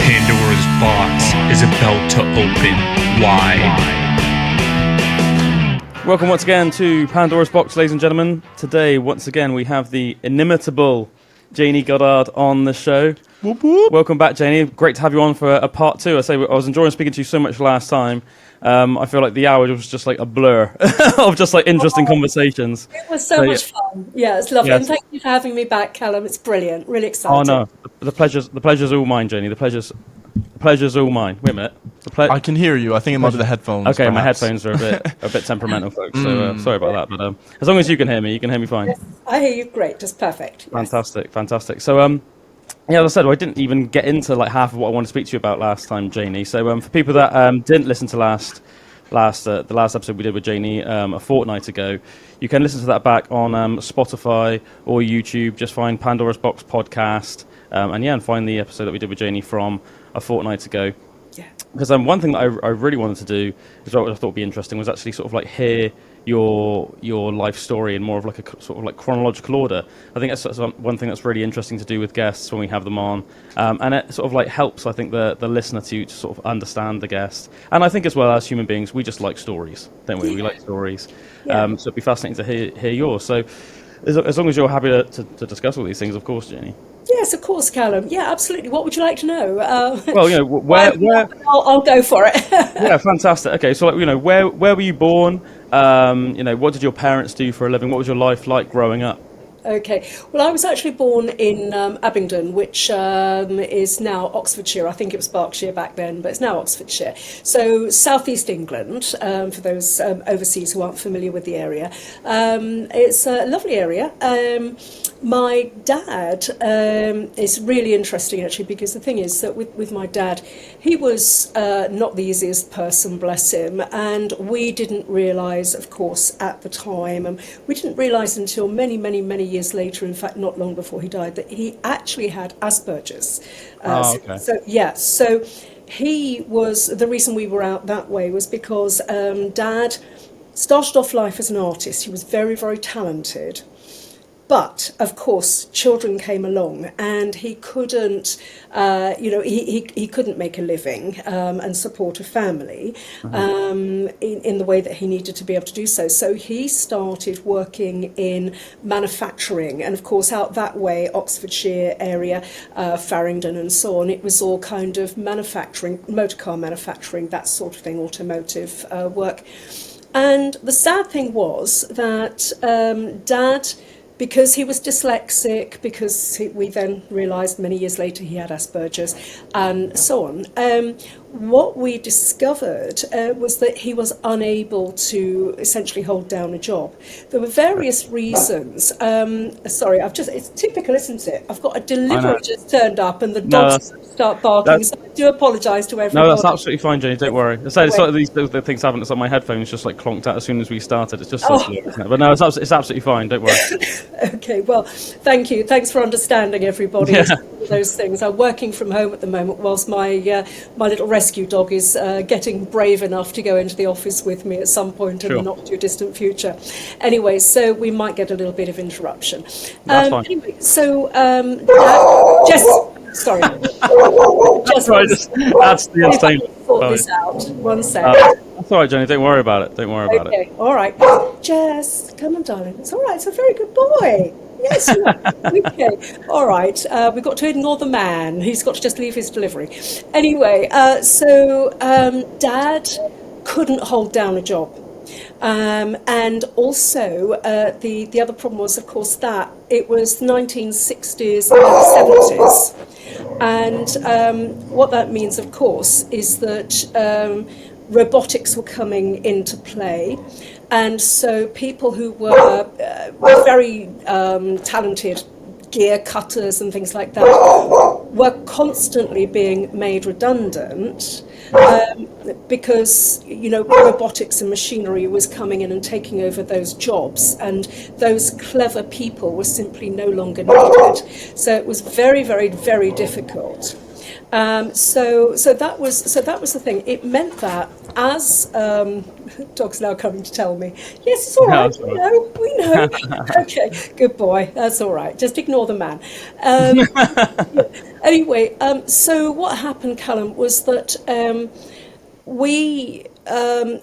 Pandora's box is about to open wide. Welcome once again to Pandora's box, ladies and gentlemen. Today, once again, we have the inimitable Jayney Goddard on the show. Whoop, whoop. Welcome back, Jayney. Great to have you on for a part two. I was enjoying speaking to you so much last time. I feel like the hour was just like a blur of just like interesting conversations. It was so much fun. Yeah, it's lovely. Yes. And thank you for having me back, Calum. It's brilliant. Really exciting. Oh no, the pleasure's all mine, Jayney. The pleasure's all mine. Wait a minute. I can hear you. I think it might be the headphones. Okay, my perhaps. headphones are a bit temperamental, folks. So sorry about that. But as long as you can hear me fine. Yes, I hear you great. Just perfect. Yes. Fantastic. So yeah, as I said, I didn't even get into like half of what I wanted to speak to you about last time, Jayney. So for people that didn't listen to the last episode we did with Jayney a fortnight ago, you can listen to that back on Spotify or YouTube. Just find Pandora's Box podcast and find the episode that we did with Jayney from a fortnight ago. Yeah. Because one thing that I really wanted to do, is what I thought would be interesting, was actually sort of like hear your life story in more of like a sort of like chronological order. I think that's one thing that's really interesting to do with guests when we have them on, and it sort of like helps, I think, the listener to sort of understand the guest. And I think as well, as human beings, we just like stories, don't we? Yeah. We like stories. Yeah. So it'd be fascinating to hear yours. So as long as you're happy to discuss all these things, of course, Jayney. Yes, of course, Calum. Yeah, absolutely. What would you like to know? Well, where I'll go for it. Yeah, fantastic. Okay, so where were you born? What did your parents do for a living? What was your life like growing up? Okay. Well, I was actually born in Abingdon, which is now Oxfordshire. I think it was Berkshire back then, but it's now Oxfordshire. So southeast England, for those overseas who aren't familiar with the area. It's a lovely area. My dad is really interesting, actually, because the thing is that with my dad, he was not the easiest person, bless him, and we didn't realise, of course, at the time, and we didn't realise until many, many, many years later, in fact, not long before he died, that he actually had Asperger's. Okay. So he was, the reason we were out that way was because Dad started off life as an artist. He was very, very talented. But, of course, children came along and he couldn't, he couldn't make a living and support a family in the way that he needed to be able to do so. So he started working in manufacturing. And, of course, out that way, Oxfordshire area, Farringdon and so on, it was all kind of manufacturing, motor car manufacturing, that sort of thing, automotive work. And the sad thing was that Dad, because he was dyslexic, because we then realised many years later he had Asperger's and so on, what we discovered was that he was unable to essentially hold down a job. There were various reasons. Sorry, it's typical, isn't it? I've got a delivery just turned up and the dogs start barking, so I do apologise to everyone. No, that's absolutely fine, Jayney, don't worry. It's like these things happen. It's like my headphones just like clonked out as soon as we started. It's just so slow, isn't it? But no, it's absolutely fine, don't worry. Okay, well, thank you. Thanks for understanding, everybody. Yeah. Those things. I'm working from home at the moment whilst my little rescue dog is getting brave enough to go into the office with me at some point in the not too distant future. Anyway, so we might get a little bit of interruption. That's fine. Anyway, so sorry. That's the insane. Sort this out. One sec. That's all right, Jayney. Don't worry about it. Okay. All right. Jess, come on, darling. It's all right. It's a very good boy. Yes. Okay. All right. We've got to ignore the man. He's got to just leave his delivery. Anyway, so Dad couldn't hold down a job. And also, the other problem was, of course, that it was the 1960s and 70s. And what that means, of course, is that robotics were coming into play. And so people who were very talented gear cutters and things like that were constantly being made redundant because, robotics and machinery was coming in and taking over those jobs, and those clever people were simply no longer needed. So it was very, very, very difficult. So that was the thing. It meant that as dog's now coming to tell me, yes, it's all No, right. it's all We know. Okay, good boy. That's all right. Just ignore the man. Anyway, so what happened, Calum, was that we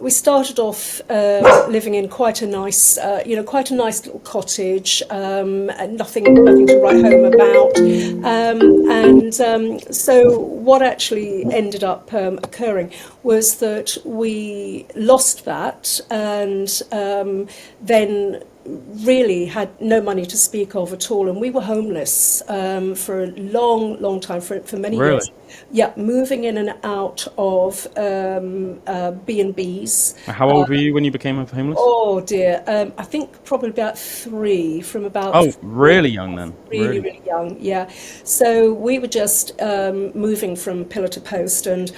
started off living in quite a nice little cottage, and nothing to write home about. So what actually ended up occurring was that we lost that, and then really had no money to speak of at all, and we were homeless for a long time, for many Really? years. Yeah, moving in and out of B&Bs. How old were you when you became homeless? Oh dear, I think probably about 3, from about Oh, really young then. really young, yeah. So we were just moving from pillar to post, and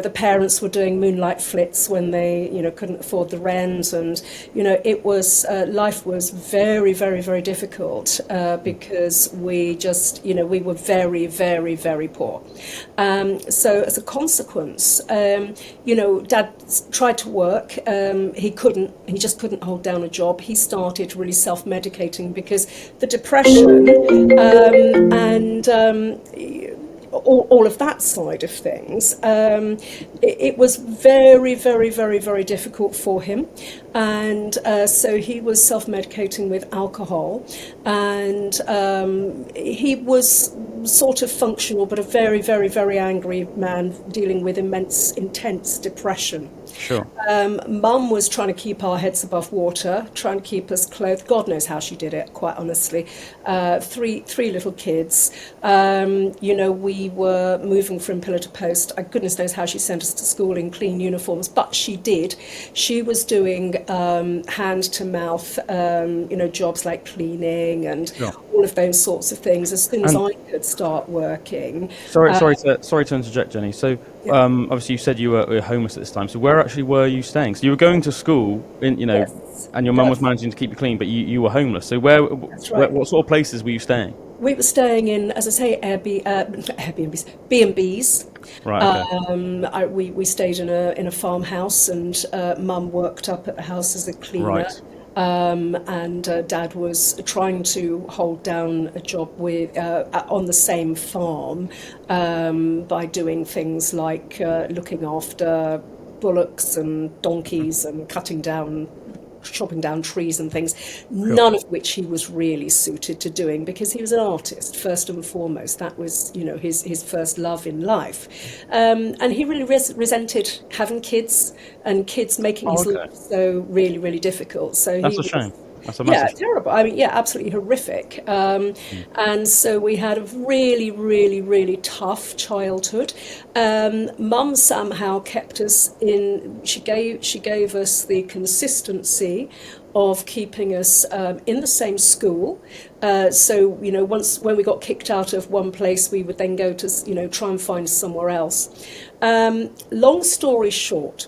the parents were doing moonlight flits when they couldn't afford the rent, and it was life was very difficult because we just we were very poor. So as a consequence, Dad tried to work. He just couldn't hold down a job. He started really self-medicating because the depression and all of that side of things, it was very difficult for him, and so he was self-medicating with alcohol, and he was sort of functional, but a very angry man dealing with intense depression. Sure. Mum was trying to keep our heads above water, trying to keep us clothed. God knows how she did it, quite honestly. Three little kids. We were moving from pillar to post. Goodness knows how she sent us to school in clean uniforms, but she did. She was doing hand to mouth, jobs like cleaning and all of those sorts of things as soon as I could start working. Sorry to interject, Jenny. So obviously you said you were homeless at this time. So where actually were you staying? So you were going to school, Yes. and your mum was managing to keep you clean, but you were homeless. So what sort of places were you staying? We were staying in, as I say, Airbnbs, B&Bs. Right. Okay. We stayed in a farmhouse, and Mum worked up at the house as a cleaner. Right. And Dad was trying to hold down a job on the same farm by doing things like looking after bullocks and donkeys and chopping down trees and things, none of which he was really suited to doing because he was an artist first and foremost. That was his first love in life, and he really resented having kids and kids making his life so really difficult. So that's a shame. That's a massive... terrible. I mean, absolutely horrific. And so we had a really tough childhood. Mum somehow kept us in. She gave us the consistency of keeping us in the same school. So once when we got kicked out of one place, we would then go to try and find somewhere else. Long story short.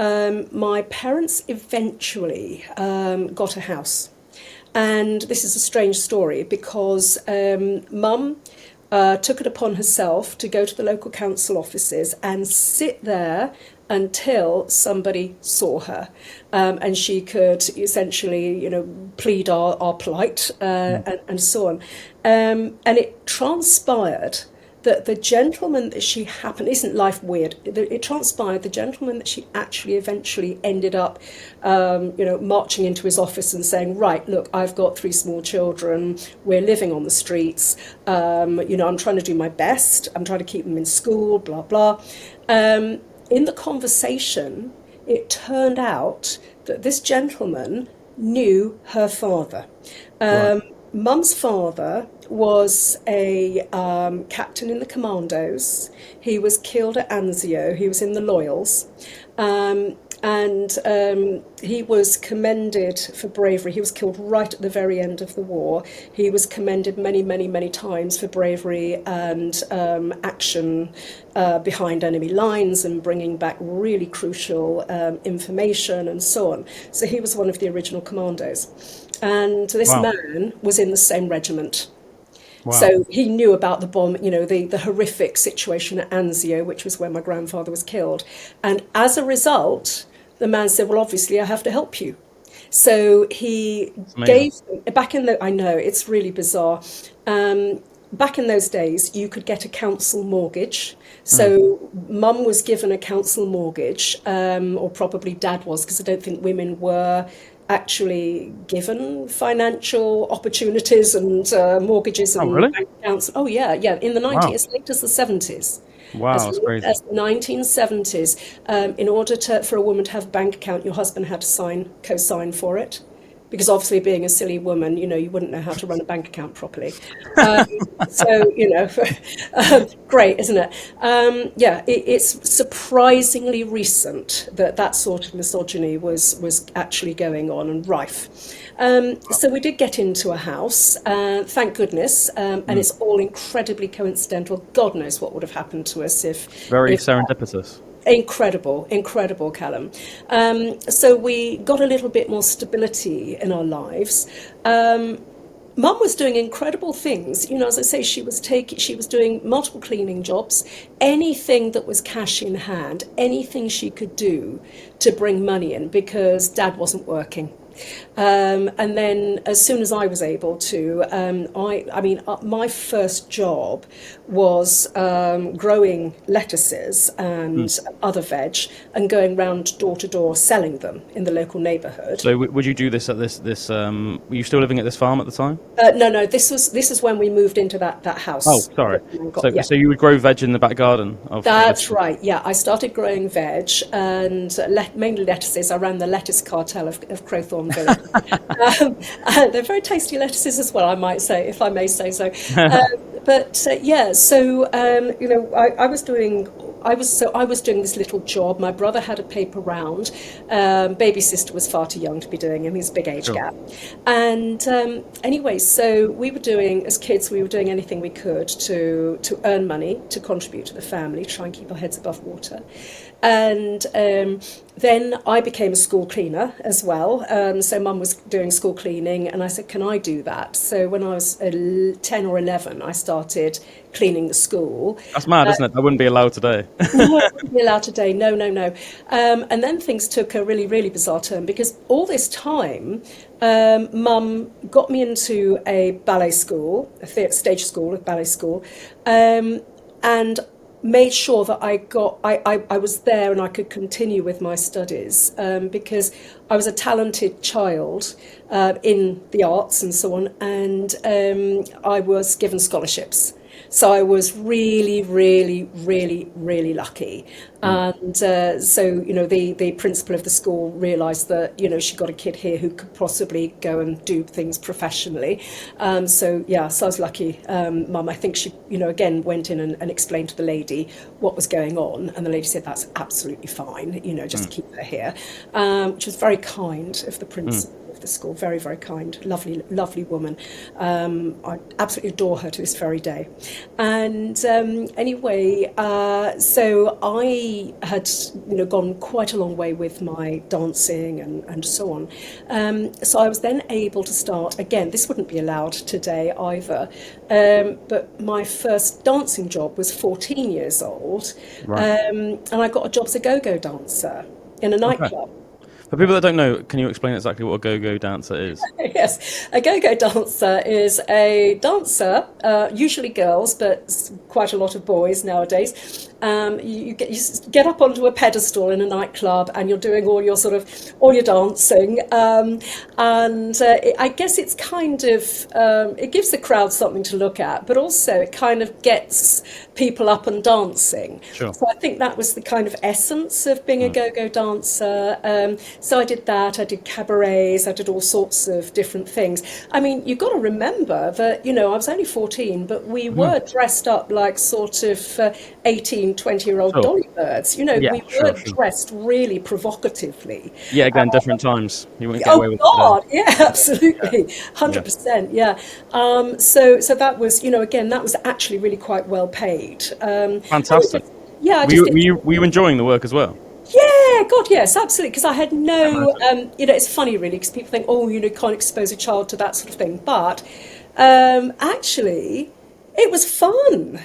My parents eventually got a house, and this is a strange story because Mum took it upon herself to go to the local council offices and sit there until somebody saw her, and she could essentially plead our plight and so on, and it transpired that the gentleman that she isn't life weird? It transpired the gentleman that she actually eventually ended up, marching into his office and saying, right, look, I've got 3 small children. We're living on the streets. I'm trying to do my best. I'm trying to keep them in school, blah, blah. In the conversation, it turned out that this gentleman knew her father. Right. Mum's father was a captain in the commandos. He was killed at Anzio. He was in the Loyals. And he was commended for bravery. He was killed right at the very end of the war. He was commended many times for bravery and action behind enemy lines and bringing back really crucial information and so on. So he was one of the original commandos. And this man was in the same regiment. So he knew about the bomb, the horrific situation at Anzio, which was where my grandfather was killed. And as a result, the man said, well, obviously I have to help you. So he gave, I know, it's really bizarre. Back in those days, you could get a council mortgage. So mum was given a council mortgage, or probably dad was, because I don't think women were actually given financial opportunities and mortgages and bank accounts. Oh, yeah, in the 90s, as late as the 70s. Wow, that's crazy. As the 1970s, in order for a woman to have a bank account, your husband had to co-sign for it. Because obviously, being a silly woman, you wouldn't know how to run a bank account properly. Great, isn't it? It's surprisingly recent that sort of misogyny was actually going on and rife. So we did get into a house, thank goodness, and it's all incredibly coincidental. God knows what would have happened to us if serendipitous. Incredible, Calum. So we got a little bit more stability in our lives. Mum was doing incredible things. As I say, she was doing multiple cleaning jobs, anything that was cash in hand, anything she could do to bring money in, because Dad wasn't working. And then as soon as I was able to, my first job was growing lettuces and other veg and going round door to door selling them in the local neighbourhood. So would you do this at this were you still living at this farm at the time? No, this is when we moved into that house. Oh, sorry. So you would grow veg in the back garden? That's right, yeah. I started growing veg and mainly lettuces. I ran the lettuce cartel of Crowthorne Village. They're very tasty lettuces as well, I might say, if I may say so. I was doing this little job. My brother had a paper round. Baby sister was far too young to be doing him. He's a big age gap. And anyway, so we were doing, as kids, we were doing anything we could to earn money, to contribute to the family, try and keep our heads above water. And then I became a school cleaner as well. So Mum was doing school cleaning, and I said, can I do that? So when I was 10 or 11, I started cleaning the school. That's mad, isn't it? That wouldn't be allowed today. No, it wouldn't be allowed today. No. And then things took a really, really bizarre turn, because all this time, Mum got me into a ballet school, a stage school, a ballet school, and made sure that I was there and I could continue with my studies, because I was a talented child in the arts and so on, and I was given scholarships. So I was really, really, really, really lucky. And so the principal of the school realised that, she got a kid here who could possibly go and do things professionally. So I was lucky. Mum, I think she, again, went in and explained to the lady what was going on. And the lady said, that's absolutely fine, just keep her here, which was very kind of the principal. Of the school, very, very kind, lovely woman. I absolutely adore her to this very day. And anyway, so I had gone quite a long way with my dancing and so on. So I was then able to start again. This wouldn't be allowed today either. But my first dancing job was 14 years old, and I got a job as a go-go dancer in a nightclub. For people that don't know, can you explain exactly what a go-go dancer is? Yes, a go-go dancer is a dancer, usually girls, but quite a lot of boys nowadays. You get up onto a pedestal in a nightclub, and you're doing all your dancing, and I guess it's kind of it gives the crowd something to look at, but also it kind of gets people up and dancing. Sure. So I think that was the kind of essence of being a go-go dancer. So I did that. I did cabarets. I did all sorts of different things. I mean, you've got to remember that I was only 14, but we were dressed up like sort of 18, 20-year-old dolly birds. We were dressed really provocatively. Yeah, again, different times. You wouldn't get away with it. Oh God, yeah, absolutely, 100%. Yeah. So that was, again, that was actually really quite well paid. Fantastic. Were you enjoying the work as well? Yeah, God, yes, absolutely. Because I had no, it's funny really, because people think, you can't expose a child to that sort of thing. But actually, It was fun,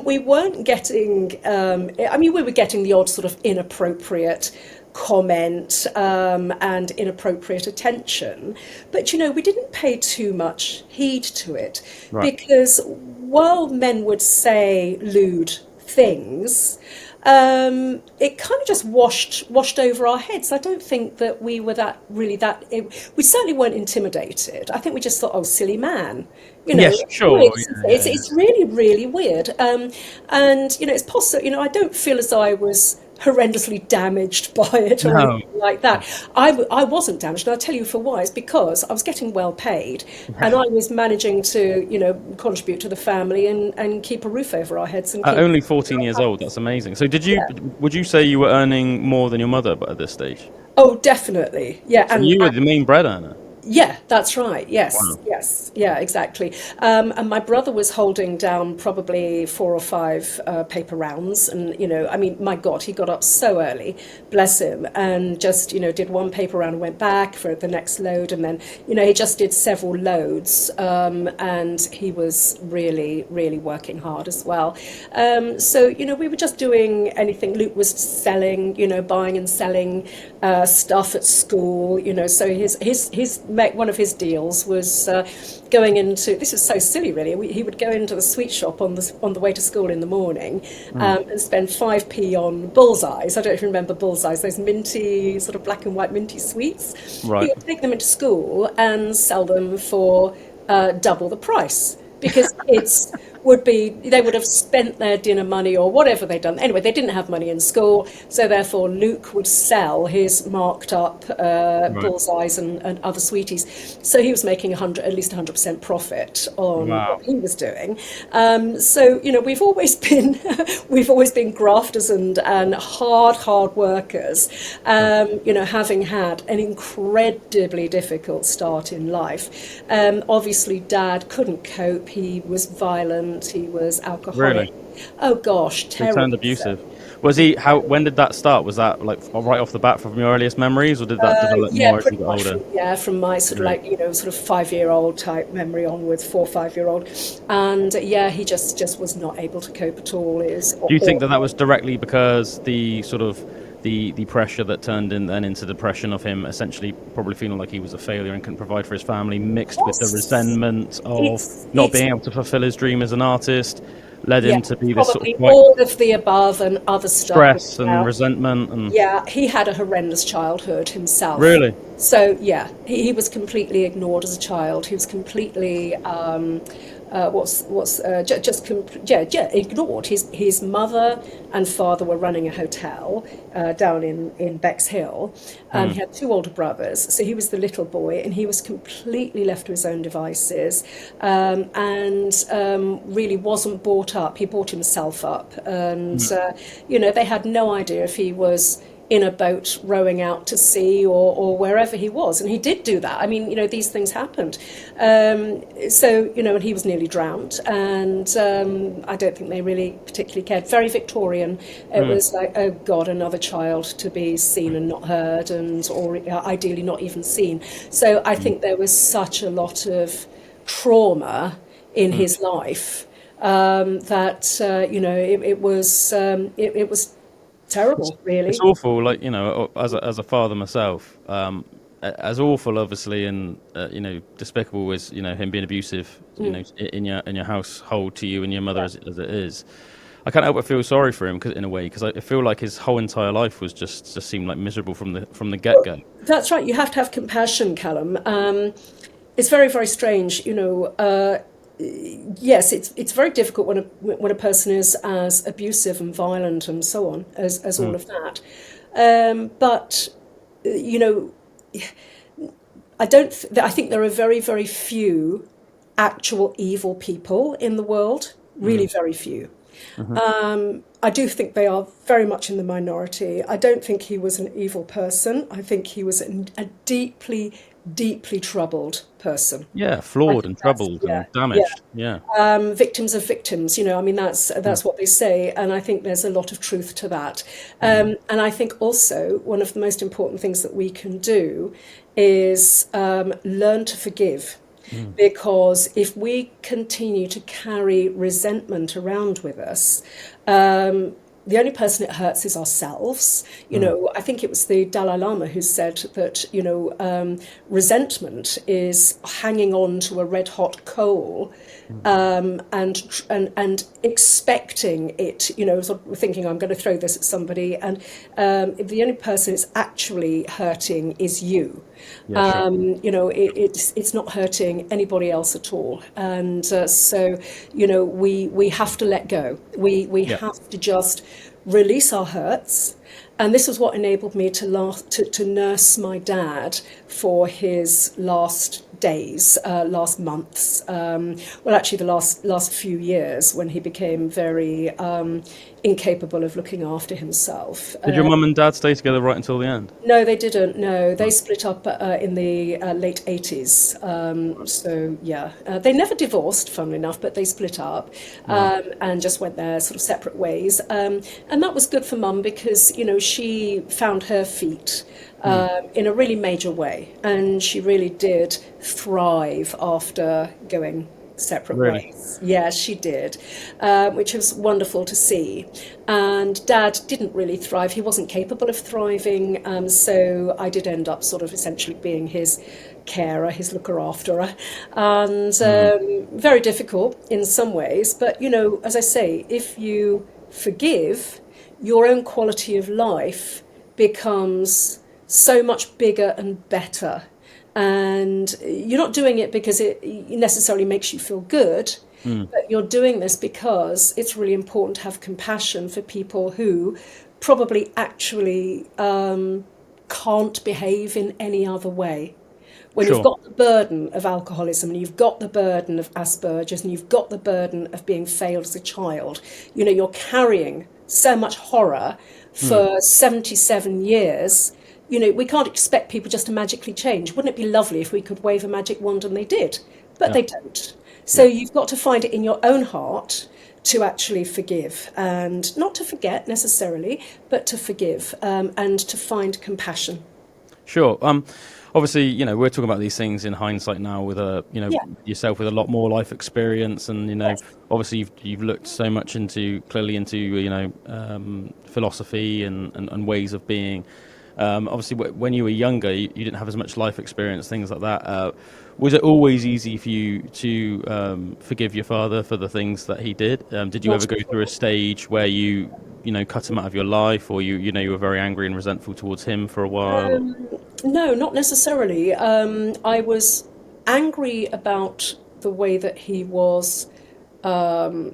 we weren't getting, we were getting the odd sort of inappropriate comment and inappropriate attention, but we didn't pay too much heed to it, because while men would say lewd things, it kind of just washed over our heads. I don't think that we were we certainly weren't intimidated. I think we just thought, oh, silly man. Yes, sure. It's really, really weird. And it's possible. I don't feel as though I was horrendously damaged by it or anything like that. I wasn't damaged, and I'll tell you for why. It's because I was getting well paid, and I was managing to, contribute to the family and keep a roof over our heads. And at only 14 years old, that's amazing. So would you say you were earning more than your mother at this stage? Oh, definitely. Yeah. So you were the main bread earner? Yeah, that's right. Yes, wow. Yes, yeah, exactly. And my brother was holding down probably 4 or 5 paper rounds, and my God, he got up so early, bless him, and just did one paper round and went back for the next load, and then he just did several loads, and he was really, really working hard as well. So we were just doing anything. Luke was selling, buying and selling stuff at school. So his one of his deals was going into, this is so silly really, he would go into the sweet shop on the way to school in the morning and spend 5p on bullseyes. I don't know if you remember bullseyes, those minty, sort of black and white minty sweets. Right. He would take them into school and sell them for double the price, because they would have spent their dinner money or whatever they'd done. Anyway, they didn't have money in school, so therefore Luke would sell his marked up bullseyes and other sweeties. So he was making at least 100% profit on what he was doing. So we've always been grafters and hard workers. Having had an incredibly difficult start in life. Obviously, Dad couldn't cope. He was violent. He was alcoholic. Really? Oh gosh, terrible. He turned abusive. Was he? When did that start? Was that like right off the bat from your earliest memories, or did that develop more as you got older? From my sort of 5-year-old type memory onwards, 4 or 5-year-old, and he just was not able to cope at all. Do you think that was directly because the sort of the pressure that turned into depression of him essentially probably feeling like he was a failure and couldn't provide for his family, mixed with the resentment of not being able to fulfill his dream as an artist, led him to be this sort of all of the above and other stuff, stress and resentment? And he had a horrendous childhood himself. Really? So he was completely ignored as a child. He was completely ignored. His mother and father were running a hotel down in Bexhill. He had 2 older brothers, so he was the little boy, and he was completely left to his own devices, and really wasn't brought up. He brought himself up, and they had no idea if he was in a boat rowing out to sea or wherever he was. And he did do that. I mean, these things happened. And he was nearly drowned. And I don't think they really particularly cared. Very Victorian. It was like, oh God, another child to be seen and not heard, or ideally not even seen. So I think there was such a lot of trauma in his life that, it was terrible, really. It's awful, as a father myself, as awful, obviously, and despicable as him being abusive, in your household to you and your mother as it is. I can't help but feel sorry for him in a way, because I feel like his whole entire life was just seemed like miserable from the get-go. Well, that's right. You have to have compassion, Calum. It's very, very strange, Yes, it's very difficult when a person is as abusive and violent and so on as all of that. But I think there are very, very few actual evil people in the world. Really, very few. I do think they are very much in the minority. I don't think he was an evil person. I think he was a deeply, deeply troubled person. Yeah, flawed and troubled and damaged. Yeah. Victims of victims, that's what they say, and I think there's a lot of truth to that. And I think also one of the most important things that we can do is learn to forgive Because if we continue to carry resentment around with us, the only person it hurts is ourselves. I think it was the Dalai Lama who said that, resentment is hanging on to a red hot coal, and expecting it, sort of thinking, I'm going to throw this at somebody. And the only person it's actually hurting is you. Yeah, sure. It's not hurting anybody else at all. And so, we have to let go. We have to just release our hurts. And this was what enabled me to nurse my dad for his last days, last months. Actually, the last few years, when he became very incapable of looking after himself. Did your mum and dad stay together right until the end? No, they didn't. No, they split up in the late 80s. They never divorced, funnily enough, but they split up and just went their sort of separate ways. And that was good for Mum because, she found her feet in a really major way. And she really did thrive after going separate ways. Yes, she did, which was wonderful to see. And Dad didn't really thrive. He wasn't capable of thriving. So I did end up sort of essentially being his carer, his looker-afterer, and very difficult in some ways. But, as I say, if you forgive, your own quality of life becomes so much bigger and better. And you're not doing it because it necessarily makes you feel good, but you're doing this because it's really important to have compassion for people who probably actually can't behave in any other way. When Sure. you've got the burden of alcoholism and you've got the burden of Asperger's and you've got the burden of being failed as a child, you're carrying so much horror for 77 years. We can't expect people just to magically change. Wouldn't it be lovely if we could wave a magic wand and they did? But they don't. So you've got to find it in your own heart to actually forgive, and not to forget necessarily, but to forgive and to find compassion. Sure. Obviously, we're talking about these things in hindsight now with yourself with a lot more life experience, and obviously you've looked so much into philosophy and ways of being. Obviously, when you were younger, you didn't have as much life experience, things like that. Was it always easy for you to forgive your father for the things that he did? Did you ever go through a stage where you cut him out of your life, or you were very angry and resentful towards him for a while? No, not necessarily. I was angry about the way that he was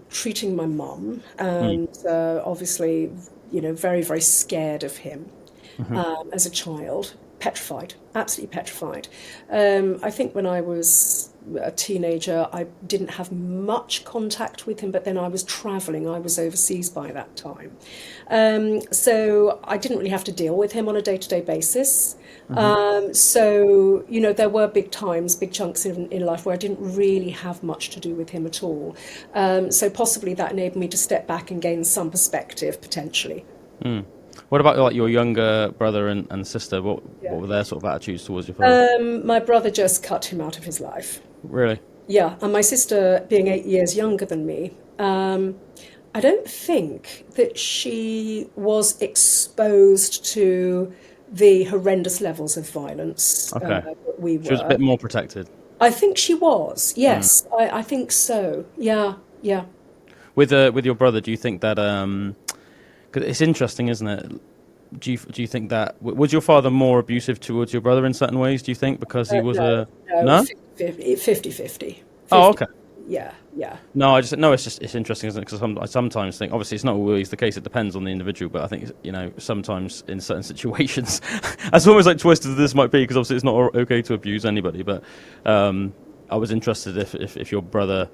treating my mum, and obviously, very, very scared of him. As a child, petrified, absolutely petrified. I think when I was a teenager, I didn't have much contact with him, but then I was travelling. I was overseas by that time. So I didn't really have to deal with him on a day-to-day basis. So, there were big chunks in life where I didn't really have much to do with him at all. So possibly that enabled me to step back and gain some perspective, potentially. What about your younger brother and sister? What were their sort of attitudes towards your father? My brother just cut him out of his life. Really? Yeah, and my sister, being 8 years younger than me, I don't think that she was exposed to the horrendous levels of violence that we were. She was a bit more protected. I think she was, yes. I think so, yeah. With your brother, do you think that... 'cause it's interesting, isn't it? Do you think that... Was your father more abusive towards your brother in certain ways, do you think? Because he was No? 50-50. Oh, okay. Yeah. No, it's interesting, isn't it? Because I sometimes think, obviously, it's not always the case. It depends on the individual, but I think sometimes in certain situations, as almost like twisted as this might be, because obviously it's not okay to abuse anybody. But I was interested if your brother,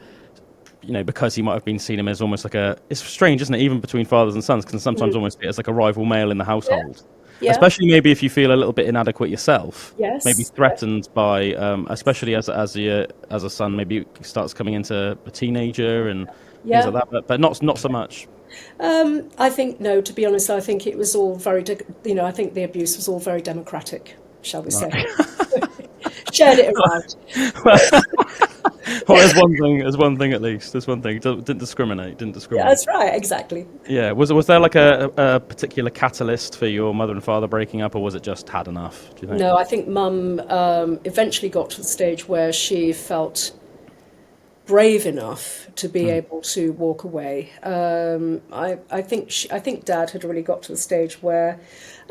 because he might have been seen him as almost like it's strange, isn't it? Even between fathers and sons, can sometimes almost be as like a rival male in the household. Yeah. Especially maybe if you feel a little bit inadequate yourself, maybe threatened by, especially as a son, maybe starts coming into a teenager and things like that, but not so much. I think, no, to be honest, I think it was all very, I think the abuse was all very democratic, shall we say. shared it around. Well, there's one thing. There's one thing at least. There's one thing. Didn't discriminate. Yeah, that's right, exactly. Yeah. Was there like a particular catalyst for your mother and father breaking up, or was it just had enough? Do you think? No, I think Mum eventually got to the stage where she felt brave enough to be able to walk away. I think Dad had really got to the stage where,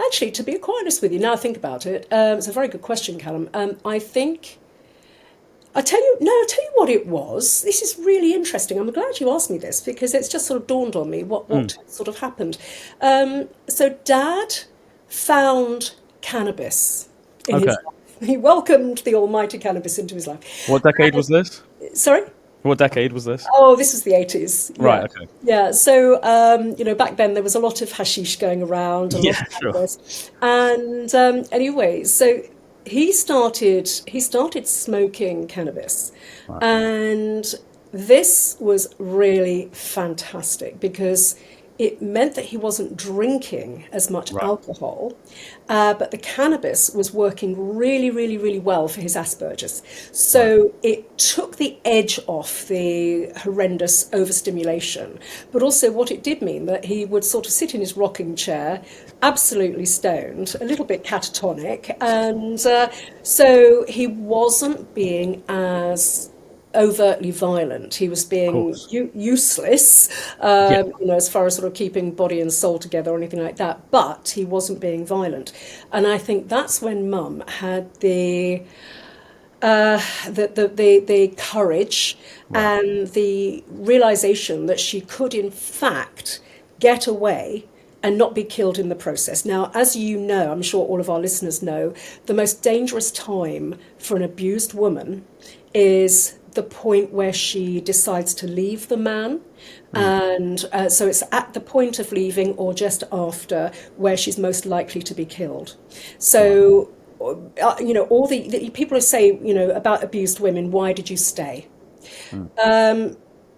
actually, to be quite honest with you, now I think about it, it's a very good question, Calum. I'll tell you what it was. This is really interesting. I'm glad you asked me this because it's just sort of dawned on me what sort of happened. So Dad found cannabis in his life. He welcomed the almighty cannabis into his life. What decade was this? Sorry? What decade was this? Oh, this was the 80s. Yeah. Right, okay. Yeah, so, back then there was a lot of hashish going around. A lot of cannabis. And anyway, so he started smoking cannabis. Wow. And this was really fantastic because it meant that he wasn't drinking as much alcohol, but the cannabis was working really, really, really well for his Asperger's. So it took the edge off the horrendous overstimulation. But also what it did mean that he would sort of sit in his rocking chair, absolutely stoned, a little bit catatonic, and so he wasn't being as overtly violent. He was being useless, as far as sort of keeping body and soul together or anything like that. But he wasn't being violent, and I think that's when Mum had the courage and the realization that she could, in fact, get away and not be killed in the process. Now, as you know, I'm sure all of our listeners know, the most dangerous time for an abused woman is the point where she decides to leave the man. And so it's at the point of leaving or just after where she's most likely to be killed. So, all the people who say, about abused women, why did you stay?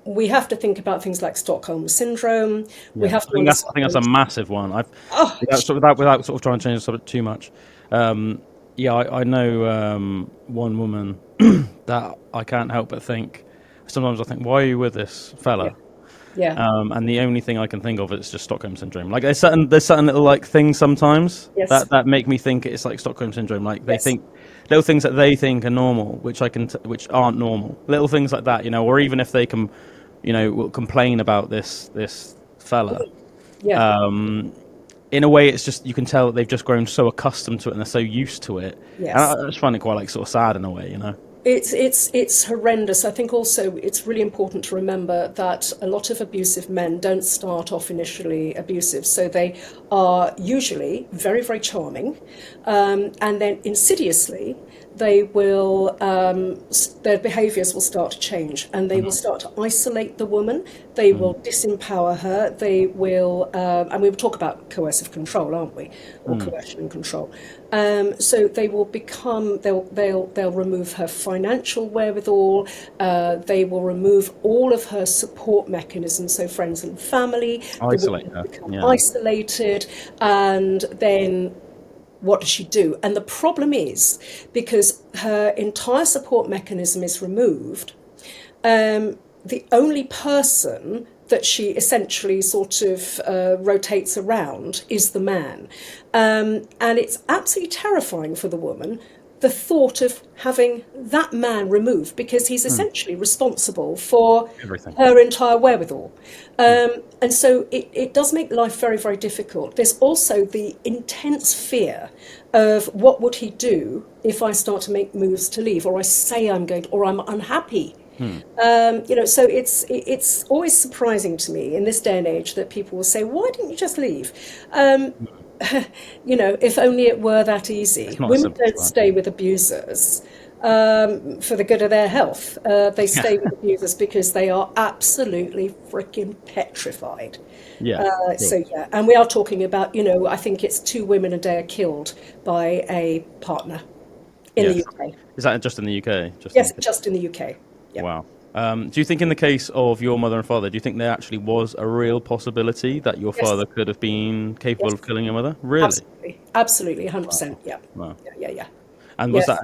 We have to think about things like Stockholm syndrome. We have to. I think that's a massive one. Without sort of trying to change the subject too much. I know one woman that I can't help but think. Sometimes I think, why are you with this fella? Yeah. And the only thing I can think of is just Stockholm syndrome. Like there's certain little like things sometimes that make me think it's like Stockholm syndrome. Like they think little things that they think are normal, which which aren't normal. Little things like that, or even if they can, will complain about this fella. Yeah. In a way, it's just you can tell that they've just grown so accustomed to it and they're so used to it. Yes. And I just find it quite like sort of sad in a way, It's horrendous. I think also it's really important to remember that a lot of abusive men don't start off initially abusive. So they are usually very, very charming. And then insidiously, they will, their behaviours will start to change and they will start to isolate the woman. They will disempower her. They will, and we will talk about coercive control, aren't we? Or coercion and control. So they will become, they'll remove her financial wherewithal. They will remove all of her support mechanisms, so friends and family. Isolate her. Become isolated, and then what does she do? And the problem is, because her entire support mechanism is removed, the only person that she essentially sort of rotates around is the man. And it's absolutely terrifying for the woman, the thought of having that man removed, because he's essentially responsible for everything, her entire wherewithal. And so it does make life very, very difficult. There's also the intense fear of what would he do if I start to make moves to leave, or I say I'm going to, or I'm unhappy. So it's always surprising to me in this day and age that people will say, why didn't you just leave? If only it were that easy. Women don't stay with abusers for the good of their health. They stay with abusers because they are absolutely freaking petrified. And we are talking about, I think it's 2 women a day are killed by a partner in the UK. Is that just in the UK? Just in the UK. Yeah. Wow. Do you think in the case of your mother and father, do you think there actually was a real possibility that your father could have been capable of killing your mother? Really? Absolutely, 100%. Wow. Yeah. Wow. Yeah. And was that?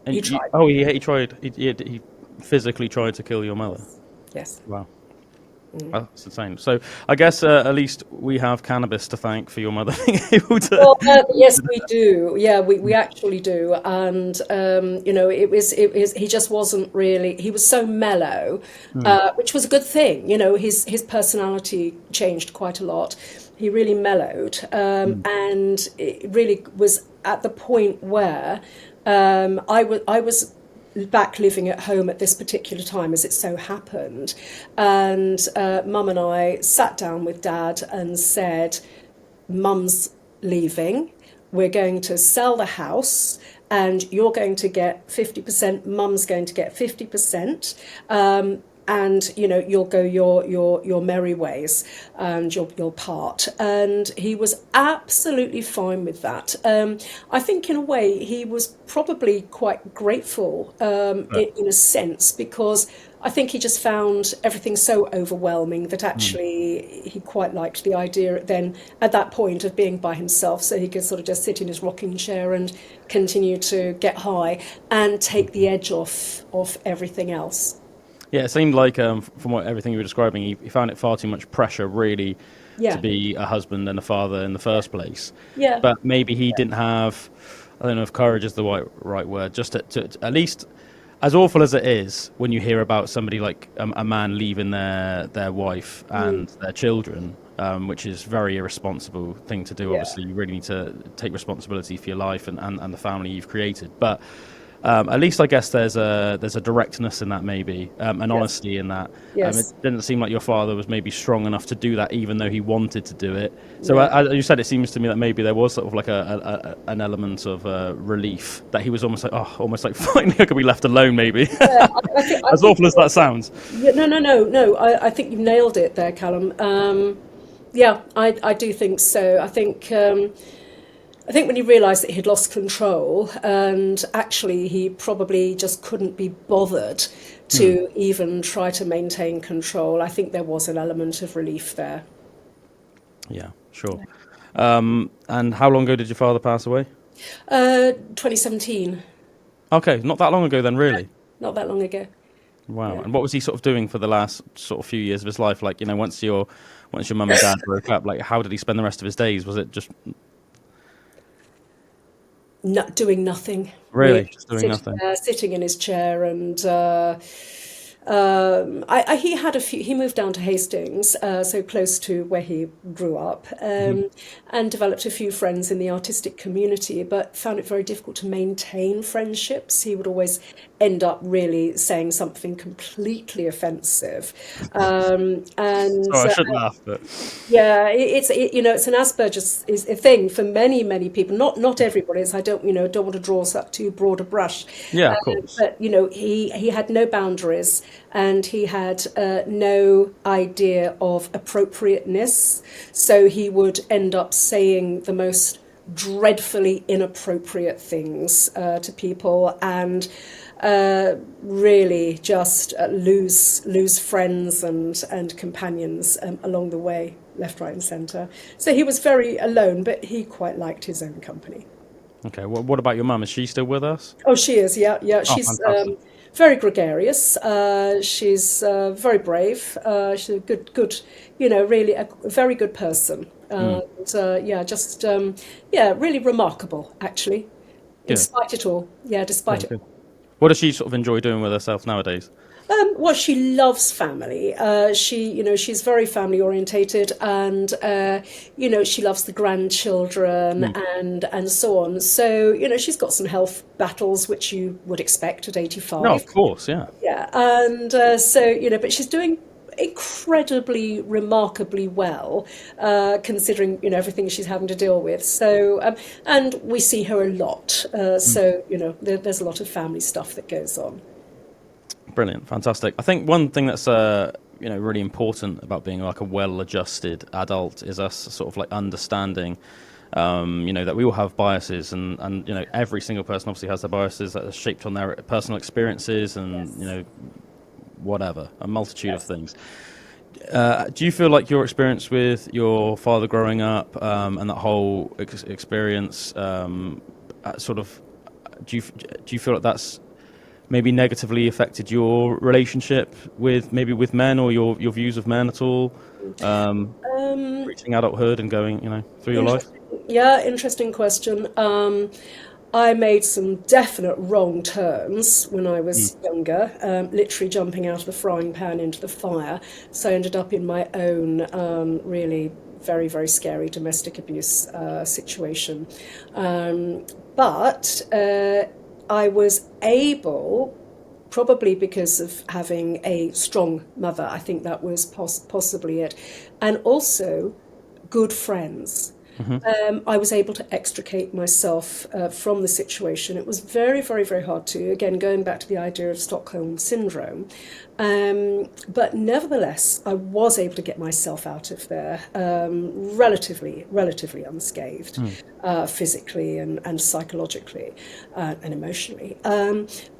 And He tried. he tried. He physically tried to kill your mother. Yes. Wow. That's insane. So I guess at least we have cannabis to thank for your mother being able to. Well, yes, we do. Yeah, we actually do. And it was he just wasn't really. He was so mellow, which was a good thing. His personality changed quite a lot. He really mellowed, and it really was at the point where I was back living at home at this particular time, as it so happened, and Mum and I sat down with Dad and said, Mum's leaving, we're going to sell the house, and you're going to get 50%, Mum's going to get 50%, and you'll go your merry ways, and you'll part. And he was absolutely fine with that. I think in a way he was probably quite grateful in a sense, because I think he just found everything so overwhelming that actually he quite liked the idea then at that point of being by himself, so he could sort of just sit in his rocking chair and continue to get high and take the edge off everything else. Yeah, it seemed like from everything you were describing, he found it far too much pressure, really, to be a husband and a father in the first place. Yeah. But maybe he didn't have, I don't know if courage is the right word, just to at least, as awful as it is, when you hear about somebody like a man leaving their wife and their children, which is a very irresponsible thing to do. Yeah. Obviously, you really need to take responsibility for your life and the family you've created. But at least I guess there's a directness in that, maybe, an honesty in that. Yes. It didn't seem like your father was maybe strong enough to do that, even though he wanted to do it. So as you said, it seems to me that maybe there was sort of like an element of relief, that he was almost like finally I could be left alone, maybe. Yeah, as awful as that sounds. Yeah, no. I think you've nailed it there, Calum. I do think so. I think when he realised that he'd lost control, and actually he probably just couldn't be bothered to even try to maintain control, I think there was an element of relief there. Yeah, sure. And how long ago did your father pass away? 2017. Okay, not that long ago then, really. Not that long ago. Wow. Yeah. And what was he sort of doing for the last sort of few years of his life? Like, once your mum and dad broke up, like, how did he spend the rest of his days? Was it just Not doing nothing. really just doing nothing? Sitting in his chair, and he had a few. He moved down to Hastings, so close to where he grew up, and developed a few friends in the artistic community, but found it very difficult to maintain friendships. He would always end up really saying something completely offensive, and Sorry, I shouldn't laugh, but yeah, it's an Asperger's is a thing for many people. Not everybody. I don't want to draw up too broad a brush. yeah, of course. But he had no boundaries, and he had no idea of appropriateness. So he would end up saying the most dreadfully inappropriate things to people, and really just lose friends and companions along the way, left, right, and centre. So he was very alone, but he quite liked his own company. Okay, what about your mum? Is she still with us? Oh, she is. Yeah. She's fantastic. very gregarious. She's very brave. She's a good, really a very good person. Really remarkable, actually, despite it all. Yeah, despite it. What does she sort of enjoy doing with herself nowadays? Well, she loves family. She's very family orientated, and she loves the grandchildren and so on. So she's got some health battles, which you would expect at 85. No, of course, yeah. Yeah, and but she's doing incredibly, remarkably well, considering everything she's having to deal with. So, and we see her a lot. So there's a lot of family stuff that goes on. Brilliant, fantastic. I think one thing that's really important about being like a well-adjusted adult is us sort of like understanding, that we all have biases, and every single person obviously has their biases that are shaped on their personal experiences and whatever, a multitude of things. Do you feel like your experience with your father growing up and that whole experience sort of do you feel like that's maybe negatively affected your relationship with men, or your views of men at all, reaching adulthood and going, through your life? Yeah, interesting question. I made some definite wrong turns when I was younger, literally jumping out of the frying pan into the fire. So I ended up in my own really very, very scary domestic abuse situation. But I was able, probably because of having a strong mother, I think that was possibly it, and also good friends. I was able to extricate myself from the situation. It was very, very, very hard to, again, going back to the idea of Stockholm Syndrome. But nevertheless, I was able to get myself out of there relatively unscathed, physically and psychologically and emotionally.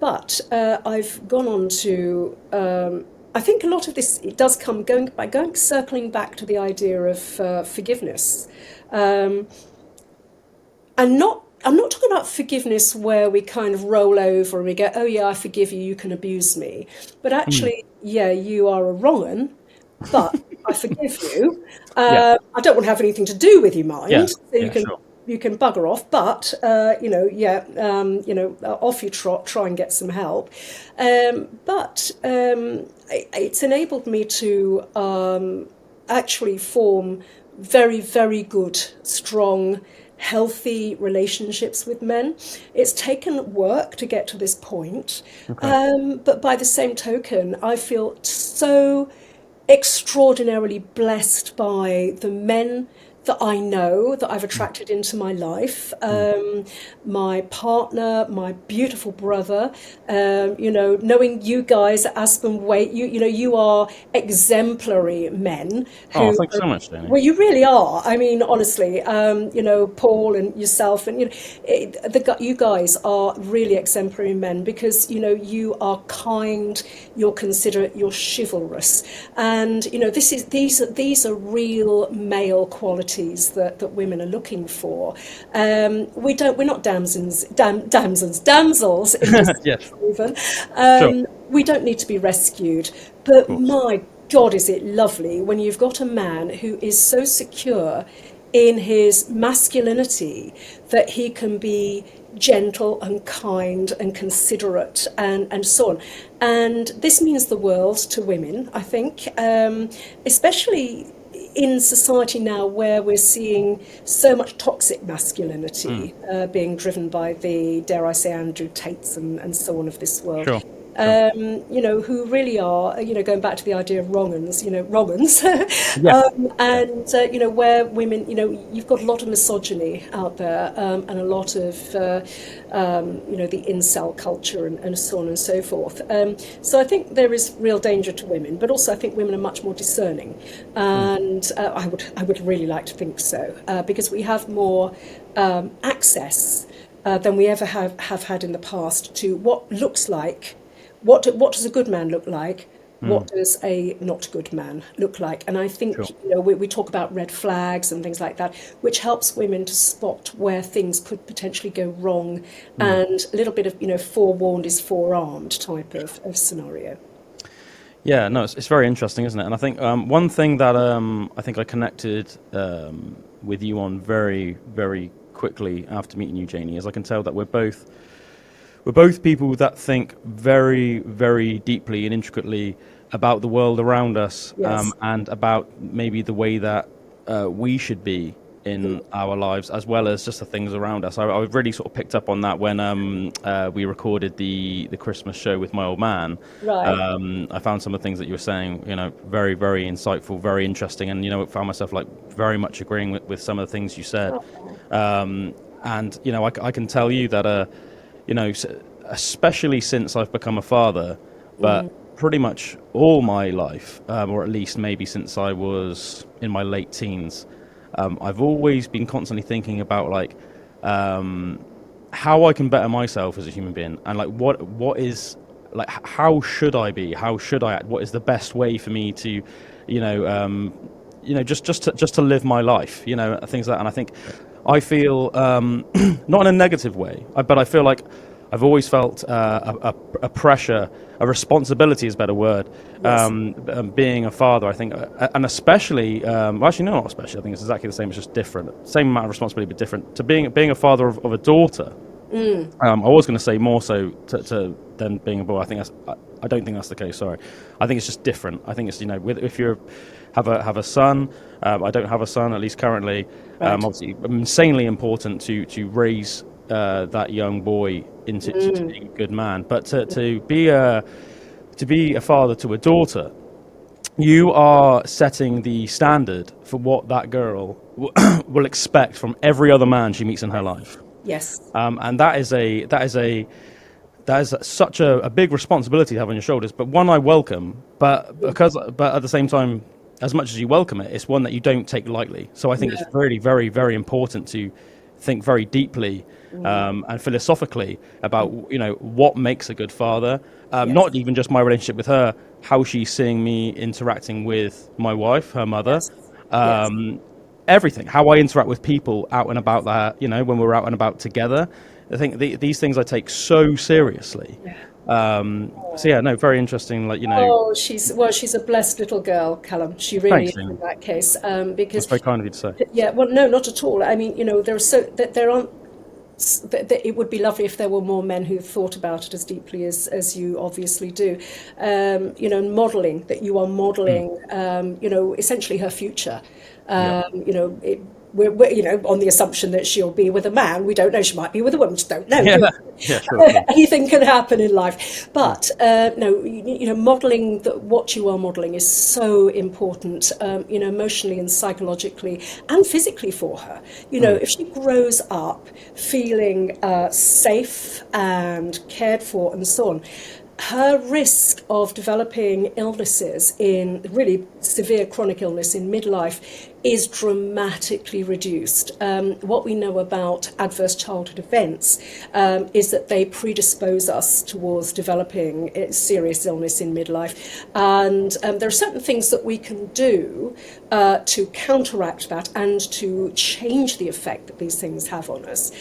But I've gone on to... I think a lot of this, it does come circling back to the idea of forgiveness. And I'm not talking about forgiveness where we kind of roll over and we go, oh yeah, I forgive you, you can abuse me. But actually, yeah, you are a wrong 'un, but I forgive you. I don't want to have anything to do with your mind, so you can bugger off, but off you trot, try and get some help. But it's enabled me to actually form very, very good, strong, healthy relationships with men. It's taken work to get to this point, but by the same token, I feel so extraordinarily blessed by the men that I know, that I've attracted into my life, my partner, my beautiful brother, knowing you guys at Aspen Waite, you are exemplary men. Oh, thanks so much, Jayney. Well, you really are. I mean, honestly, Paul and yourself, and you guys are really exemplary men because you are kind, you're considerate, you're chivalrous, and these are real male qualities that women are looking for. We're not damsels in this even. We don't need to be rescued, but my God, is it lovely when you've got a man who is so secure in his masculinity that he can be gentle and kind and considerate and so on. And this means the world to women, I think, especially in society now where we're seeing so much toxic masculinity being driven by the, dare I say, Andrew Tates and so on of this world. Sure. Who really are, going back to the idea of wrong-uns, wrong-uns, where women, you've got a lot of misogyny out there, and a lot of, the incel culture and so on and so forth. So I think there is real danger to women, but also I think women are much more discerning, and I would really like to think so, because we have more access than we ever have had in the past to what looks like. What does a good man look like? What does a not good man look like? And I think we talk about red flags and things like that, which helps women to spot where things could potentially go wrong, and a little bit of forewarned is forearmed type of scenario. Yeah, no, it's very interesting, isn't it? And I think one thing that I think I connected with you on very, very quickly after meeting you, Jayney, is I can tell that we're both people that think very, very deeply and intricately about the world around us, and about maybe the way that we should be in our lives, as well as just the things around us. I really sort of picked up on that when we recorded the Christmas show with my old man. Right. I found some of the things that you were saying, very, very insightful, very interesting, and found myself very much agreeing with some of the things you said. And I can tell you that especially since I've become a father, but pretty much all my life, or at least maybe since I was in my late teens, I've always been constantly thinking about how I can better myself as a human being, and what is how should I be? How should I act? What is the best way for me to, just to live my life, things like that. And I think I feel not in a negative way, but I feel like I've always felt a pressure, a responsibility is a better word. Yes. Being a father, I think, and especially, well, actually, no, not especially. I think it's exactly the same. It's just different. Same amount of responsibility, but different. To being a father of a daughter. I was going to say more so to than being a boy. I don't think that's the case. Sorry, I think it's just different. I think it's if you have a son. I don't have a son, at least currently. Right. Obviously, insanely important to raise that young boy into to being a good man. But to be a father to a daughter, you are setting the standard for what that girl will expect from every other man she meets in her life. Yes. And that is such a big responsibility to have on your shoulders, but one I welcome. But at the same time, as much as you welcome it, it's one that you don't take lightly. So I think it's very, very, very important to think very deeply and philosophically about what makes a good father. Not even just my relationship with her, how she's seeing me interacting with my wife, her mother. Everything, how I interact with people out and about when we're out and about together. I think these things I take so seriously. Very interesting. Oh, she's a blessed little girl, Calum. She really is in that case. Because that's very kind of you to say. Yeah, well, no, not at all. I mean, there aren't. It would be lovely if there were more men who thought about it as deeply as you obviously do. Modelling that you are modelling, essentially her future. We're on the assumption that she'll be with a man. We don't know. She might be with a woman. Just don't know. Sure. Anything can happen in life. But modelling what you are modelling is so important. Emotionally and psychologically and physically for her. If she grows up feeling safe and cared for and so on, her risk of developing illnesses, in really severe chronic illness in midlife, is dramatically reduced. What we know about adverse childhood events is that they predispose us towards developing serious illness in midlife. And there are certain things that we can do to counteract that and to change the effect that these things have on us.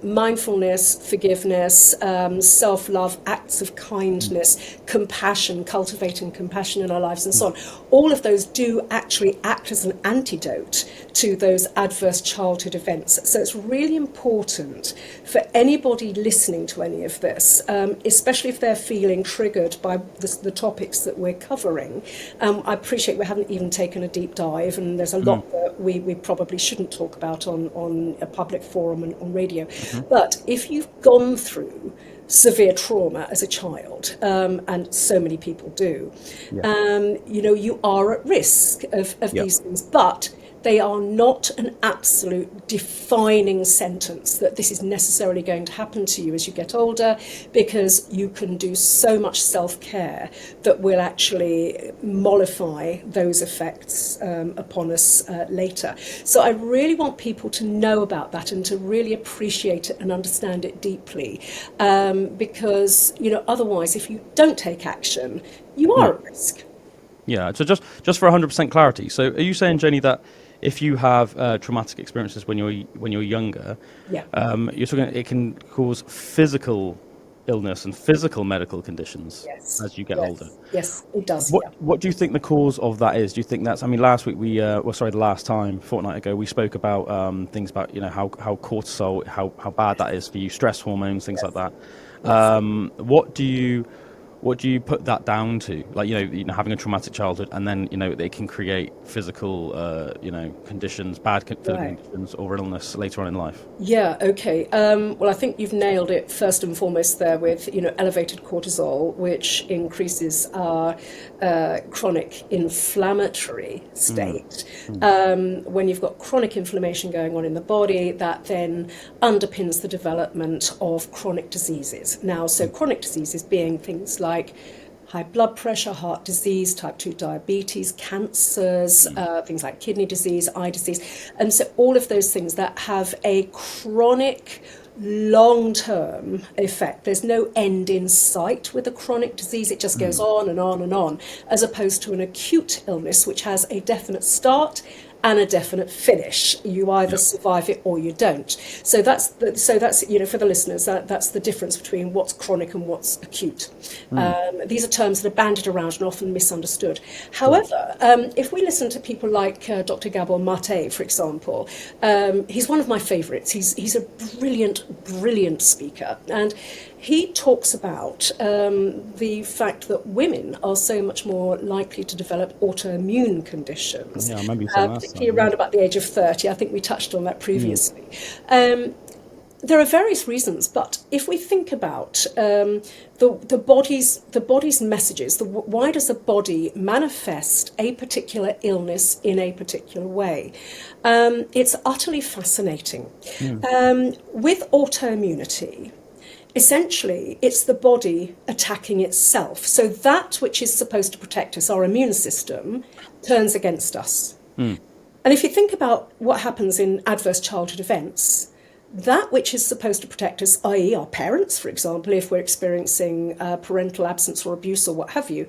Mindfulness, forgiveness, self-love, acts of kindness, compassion, cultivating compassion in our lives and so on. All of those do actually act as an antidote to those adverse childhood events. So it's really important for anybody listening to any of this, especially if they're feeling triggered by the topics that we're covering. I appreciate we haven't even taken a deep dive, and there's a lot that we probably shouldn't talk about on a public forum and on radio. But if you've gone through severe trauma as a child, and so many people do, you are at risk of these things, but they are not an absolute defining sentence that this is necessarily going to happen to you as you get older, because you can do so much self-care that will actually mollify those effects upon us later. So I really want people to know about that and to really appreciate it and understand it deeply, because otherwise, if you don't take action, you are at risk. Yeah. So just for 100% clarity, so are you saying, Jayney, that if you have traumatic experiences when you're younger, you're talking it can cause physical illness and physical medical conditions as you get older? Yes, it does. What do you think the cause of that is? Do you think that's? I mean, last week fortnight ago, we spoke about things about how cortisol, how bad that is for you, stress hormones, things like that. What do you put that down to? Like, having a traumatic childhood, and then, it can create physical, conditions, bad physical conditions or illness later on in life. Yeah, okay. Well, I think you've nailed it first and foremost there with, elevated cortisol, which increases our chronic inflammatory state. When you've got chronic inflammation going on in the body, that then underpins the development of chronic diseases. Now, so chronic diseases being things like high blood pressure, heart disease, type 2 diabetes, cancers, things like kidney disease, eye disease. And so all of those things that have a chronic long-term effect. There's no end in sight with a chronic disease. It just goes on and on and on, as opposed to an acute illness, which has a definite start and a definite finish. You either survive it or you don't. So that's for the listeners, that's the difference between what's chronic and what's acute. These are terms that are bandied around and often misunderstood. However, if we listen to people like Dr. Gabor Mate, for example, he's one of my favourites. He's a brilliant speaker, and he talks about the fact that women are so much more likely to develop autoimmune conditions, Yeah, I remember you saying that. particularly around about the age of 30. I think we touched on that previously. There are various reasons, but if we think about the body's messages, why does the body manifest a particular illness in a particular way? It's utterly fascinating. With autoimmunity, essentially, it's the body attacking itself. So that which is supposed to protect us, our immune system, turns against us. And if you think about what happens in adverse childhood events, that which is supposed to protect us, i.e. our parents, for example, if we're experiencing parental absence or abuse or what have you,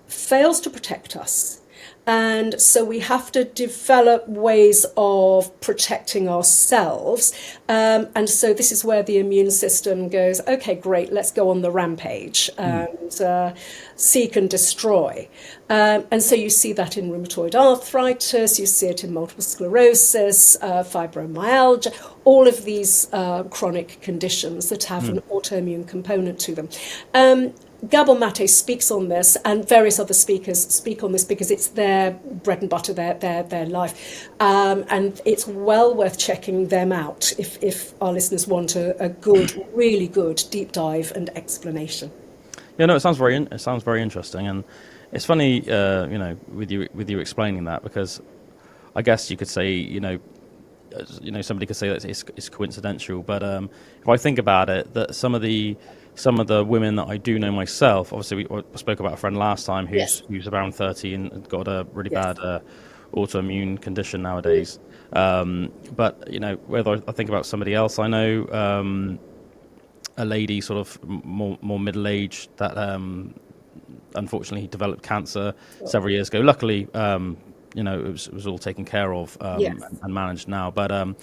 fails to protect us. And so we have to develop ways of protecting ourselves. And so this is where the immune system goes, okay, great, let's go on the rampage and seek and destroy. And so you see that in rheumatoid arthritis, you see it in multiple sclerosis, fibromyalgia, all of these chronic conditions that have an autoimmune component to them. Gabor Mate speaks on this, and various other speakers speak on this because it's their bread and butter, their life. And it's well worth checking them out if our listeners want a good, really good deep dive and explanation. Yeah, no, it sounds very interesting, and it's funny, with you explaining that, because I guess you could say, somebody could say that it's coincidental, but if I think about it, that some of the women that I do know myself, obviously we spoke about a friend last time who's around 30 and got a really bad autoimmune condition nowadays. But whether I think about somebody else, I know a lady sort of more middle-aged that unfortunately developed cancer several years ago. Luckily, it was all taken care of and managed now. But I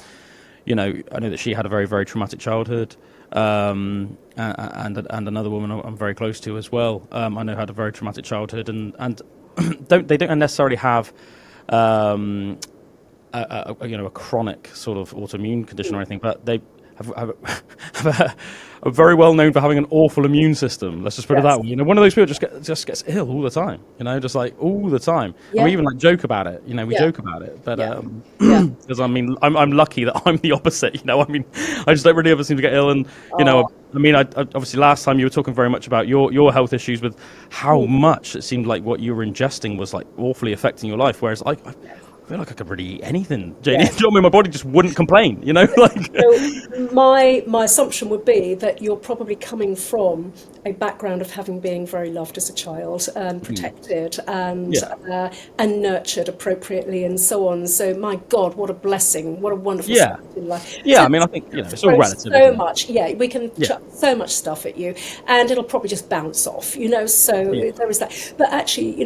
know that she had a very, very traumatic childhood. And another woman I'm very close to as well. I know had a very traumatic childhood, and they don't necessarily have a chronic sort of autoimmune condition or anything, but they are very well known for having an awful immune system. Let's just put it that way. One of those people just gets ill all the time. just like all the time. And we even joke about it. We joke about it. But because I'm lucky that I'm the opposite. I just don't really ever seem to get ill. And I obviously last time you were talking very much about your health issues with how much it seemed like what you were ingesting was like awfully affecting your life. Whereas I feel like I could really eat anything, Jayney. My body just wouldn't complain, So my assumption would be that you're probably coming from a background of having been very loved as a child, protected and nurtured appropriately and so on. So my God, what a blessing, what a wonderful start in life. Yeah, so I think it's all relative. So much, we can chuck so much stuff at you, and it'll probably just bounce off. So there is that. But actually,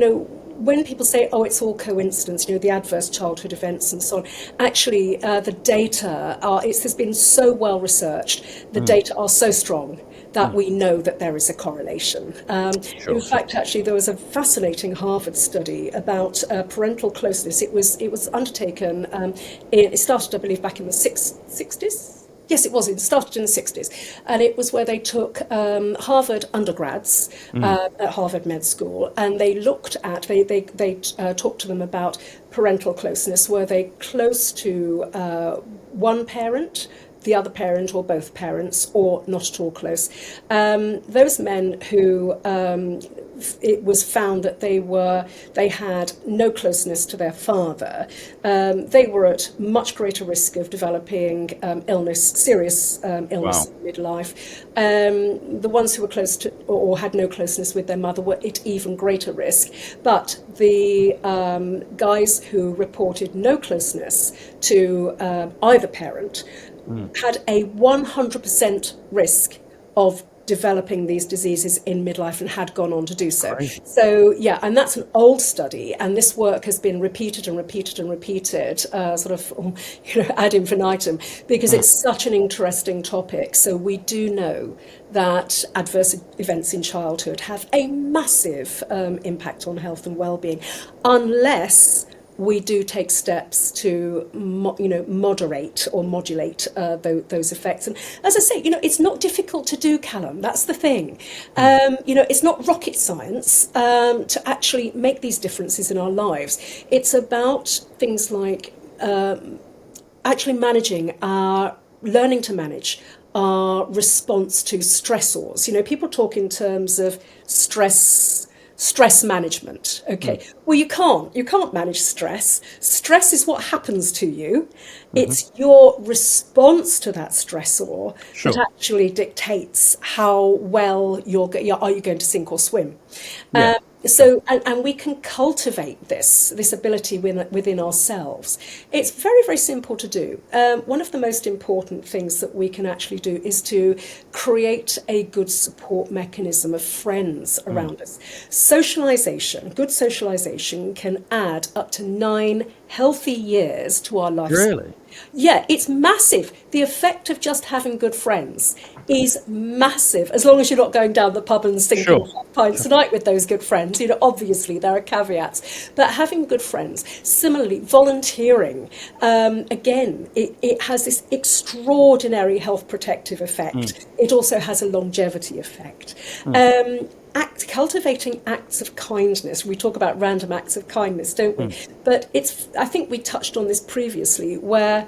when people say, oh, it's all coincidence, the adverse childhood events and so on, actually the data has been so well researched, the data are so strong that we know that there is a correlation. In fact, actually, there was a fascinating Harvard study about parental closeness. It was undertaken, it started, I believe, back in the 60s. Yes, it was. It started in the 60s. And it was where they took Harvard undergrads at Harvard Med School, and they looked at, they talked to them about parental closeness. Were they close to one parent, the other parent, or both parents, or not at all close? Those men who it was found that they had no closeness to their father, they were at much greater risk of developing serious illness in midlife. The ones who were close to or had no closeness with their mother were at even greater risk. But the guys who reported no closeness to either parent had a 100% risk of developing these diseases in midlife and had gone on to do so. Crazy. So, yeah, and that's an old study, and this work has been repeated and repeated and repeated, sort of, ad infinitum, because it's such an interesting topic. So we do know that adverse events in childhood have a massive impact on health and well-being, unless we do take steps to, moderate or modulate those effects. And as I say, it's not difficult to do, Calum. That's the thing. It's not rocket science to actually make these differences in our lives. It's about things like actually learning to manage our response to stressors. People talk in terms of stress management. Okay. Well, you can't manage stress. Stress is what happens to you. It's your response to that stressor that actually dictates how well are you going to sink or swim. So, and we can cultivate this ability within ourselves. It's very, very simple to do. One of the most important things that we can actually do is to create a good support mechanism of friends around us. Good socialization can add up to 9 healthy years to our life. Really? Yeah, it's massive. The effect of just having good friends is massive, as long as you're not going down the pub and sinking 5 pints a night with those good friends. Obviously there are caveats, but having good friends. Similarly, volunteering, again, it has this extraordinary health protective effect. It also has a longevity effect. Cultivating acts of kindness. We talk about random acts of kindness, don't we? But I think we touched on this previously, where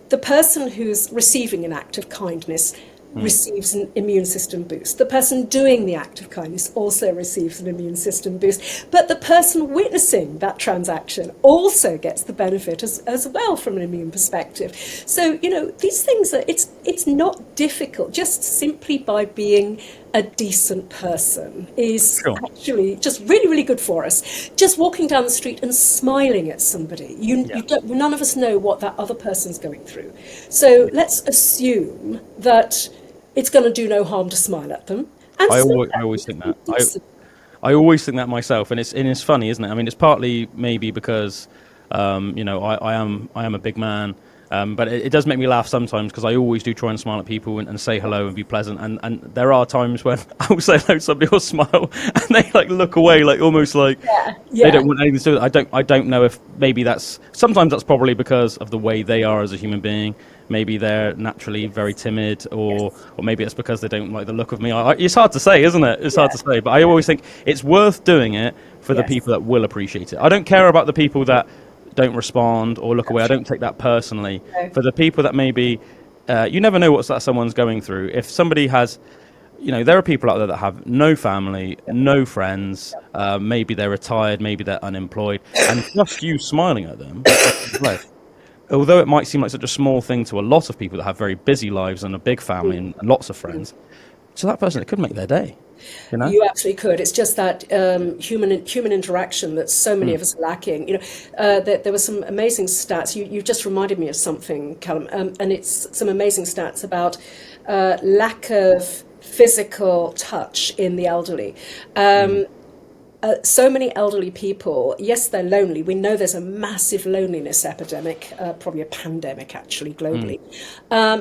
the person who's receiving an act of kindness receives an immune system boost. The person doing the act of kindness also receives an immune system boost. But the person witnessing that transaction also gets the benefit as well from an immune perspective. So, these things it's not difficult. Just simply by being a decent person is actually just really, really good for us. Just walking down the street and smiling at somebody. None of us know what that other person's going through. So let's assume that it's going to do no harm to smile at them. And I always think that. I always think that myself, and it's funny, isn't it? I mean, it's partly maybe because I am a big man. But it does make me laugh sometimes, because I always do try and smile at people and say hello and be pleasant. And there are times when I will say hello to somebody or smile, and they look away, almost like they don't want anything to do with it. I don't know if maybe sometimes that's probably because of the way they are as a human being. Maybe they're naturally very timid, or maybe it's because they don't like the look of me. It's hard to say, isn't it? It's hard to say. But I always think it's worth doing it for the people that will appreciate it. I don't care about the people that don't respond or look away. I don't take that personally. No. For the people that maybe, you never know what someone's going through. If somebody has, there are people out there that have no family, no friends, maybe they're retired, maybe they're unemployed, and just you smiling at them, although it might seem like such a small thing to a lot of people that have very busy lives and a big family and lots of friends, to that person it could make their day. You absolutely could. It's just that human interaction that so many of us are lacking. There were some amazing stats. You just reminded me of something, Calum, and it's some amazing stats about lack of physical touch in the elderly. So many elderly people, yes, they're lonely. We know there's a massive loneliness epidemic, probably a pandemic actually globally.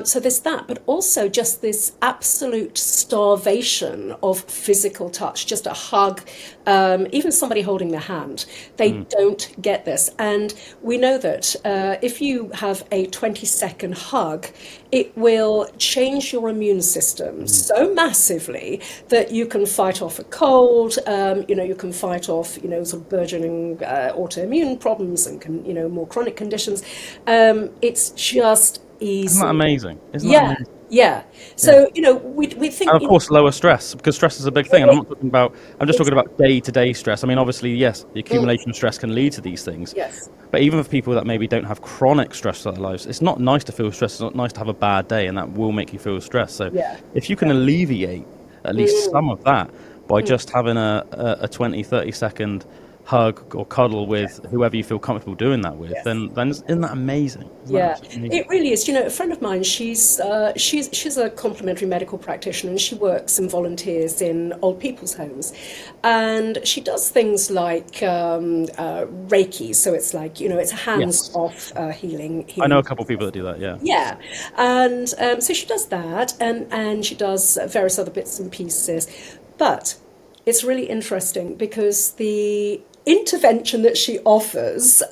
So there's that, but also just this absolute starvation of physical touch, just a hug, even somebody holding their hand. They don't get this. And we know that if you have a 20-second hug, it will change your immune system so massively that you can fight off a cold, you can fight off, sort of burgeoning autoimmune problems and, more chronic conditions. It's just easy. Isn't that amazing? Isn't that amazing? Yeah. So, we think... And of course, lower stress, because stress is a big thing. And I'm just talking about day-to-day stress. I mean, obviously, yes, the accumulation of stress can lead to these things. Yes. But even for people that maybe don't have chronic stress in their lives, it's not nice to feel stressed. It's not nice to have a bad day, and that will make you feel stressed. So if you can alleviate at least some of that by just having a 20, 30-second hug or cuddle with whoever you feel comfortable doing that with, then isn't that amazing? It really is. A friend of mine, she's a complementary medical practitioner, and she works and volunteers in old people's homes, and she does things like Reiki. So it's like it's a hands-off healing. I know a couple of people that do that. Yeah. Yeah, and so she does that, and she does various other bits and pieces, but it's really interesting because the intervention that she offers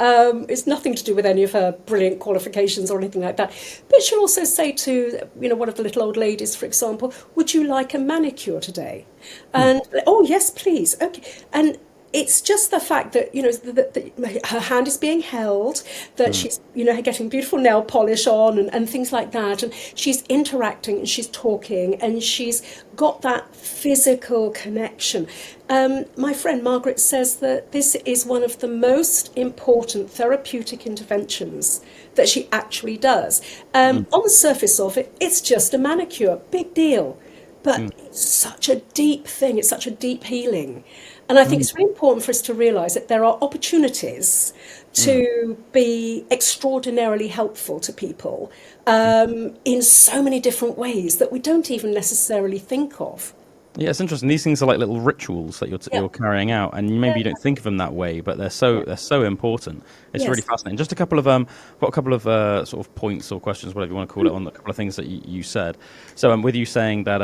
is nothing to do with any of her brilliant qualifications or anything like that. But she'll also say to, one of the little old ladies, for example, would you like a manicure today? And, oh, yes, please. Okay. And it's just the fact that, that her hand is being held, that she's, getting beautiful nail polish on and things like that. And she's interacting and she's talking and she's got that physical connection. My friend Margaret says that this is one of the most important therapeutic interventions that she actually does. On the surface of it, it's just a manicure, big deal. But it's such a deep thing, it's such a deep healing. And I think it's really important for us to realise that there are opportunities to be extraordinarily helpful to people in so many different ways that we don't even necessarily think of. Yeah, it's interesting. These things are like little rituals that you're carrying out, and maybe you don't think of them that way, but they're so important. It's really fascinating. Just a couple of got a couple of sort of points or questions, whatever you want to call it, on a couple of things that you said. So with you saying that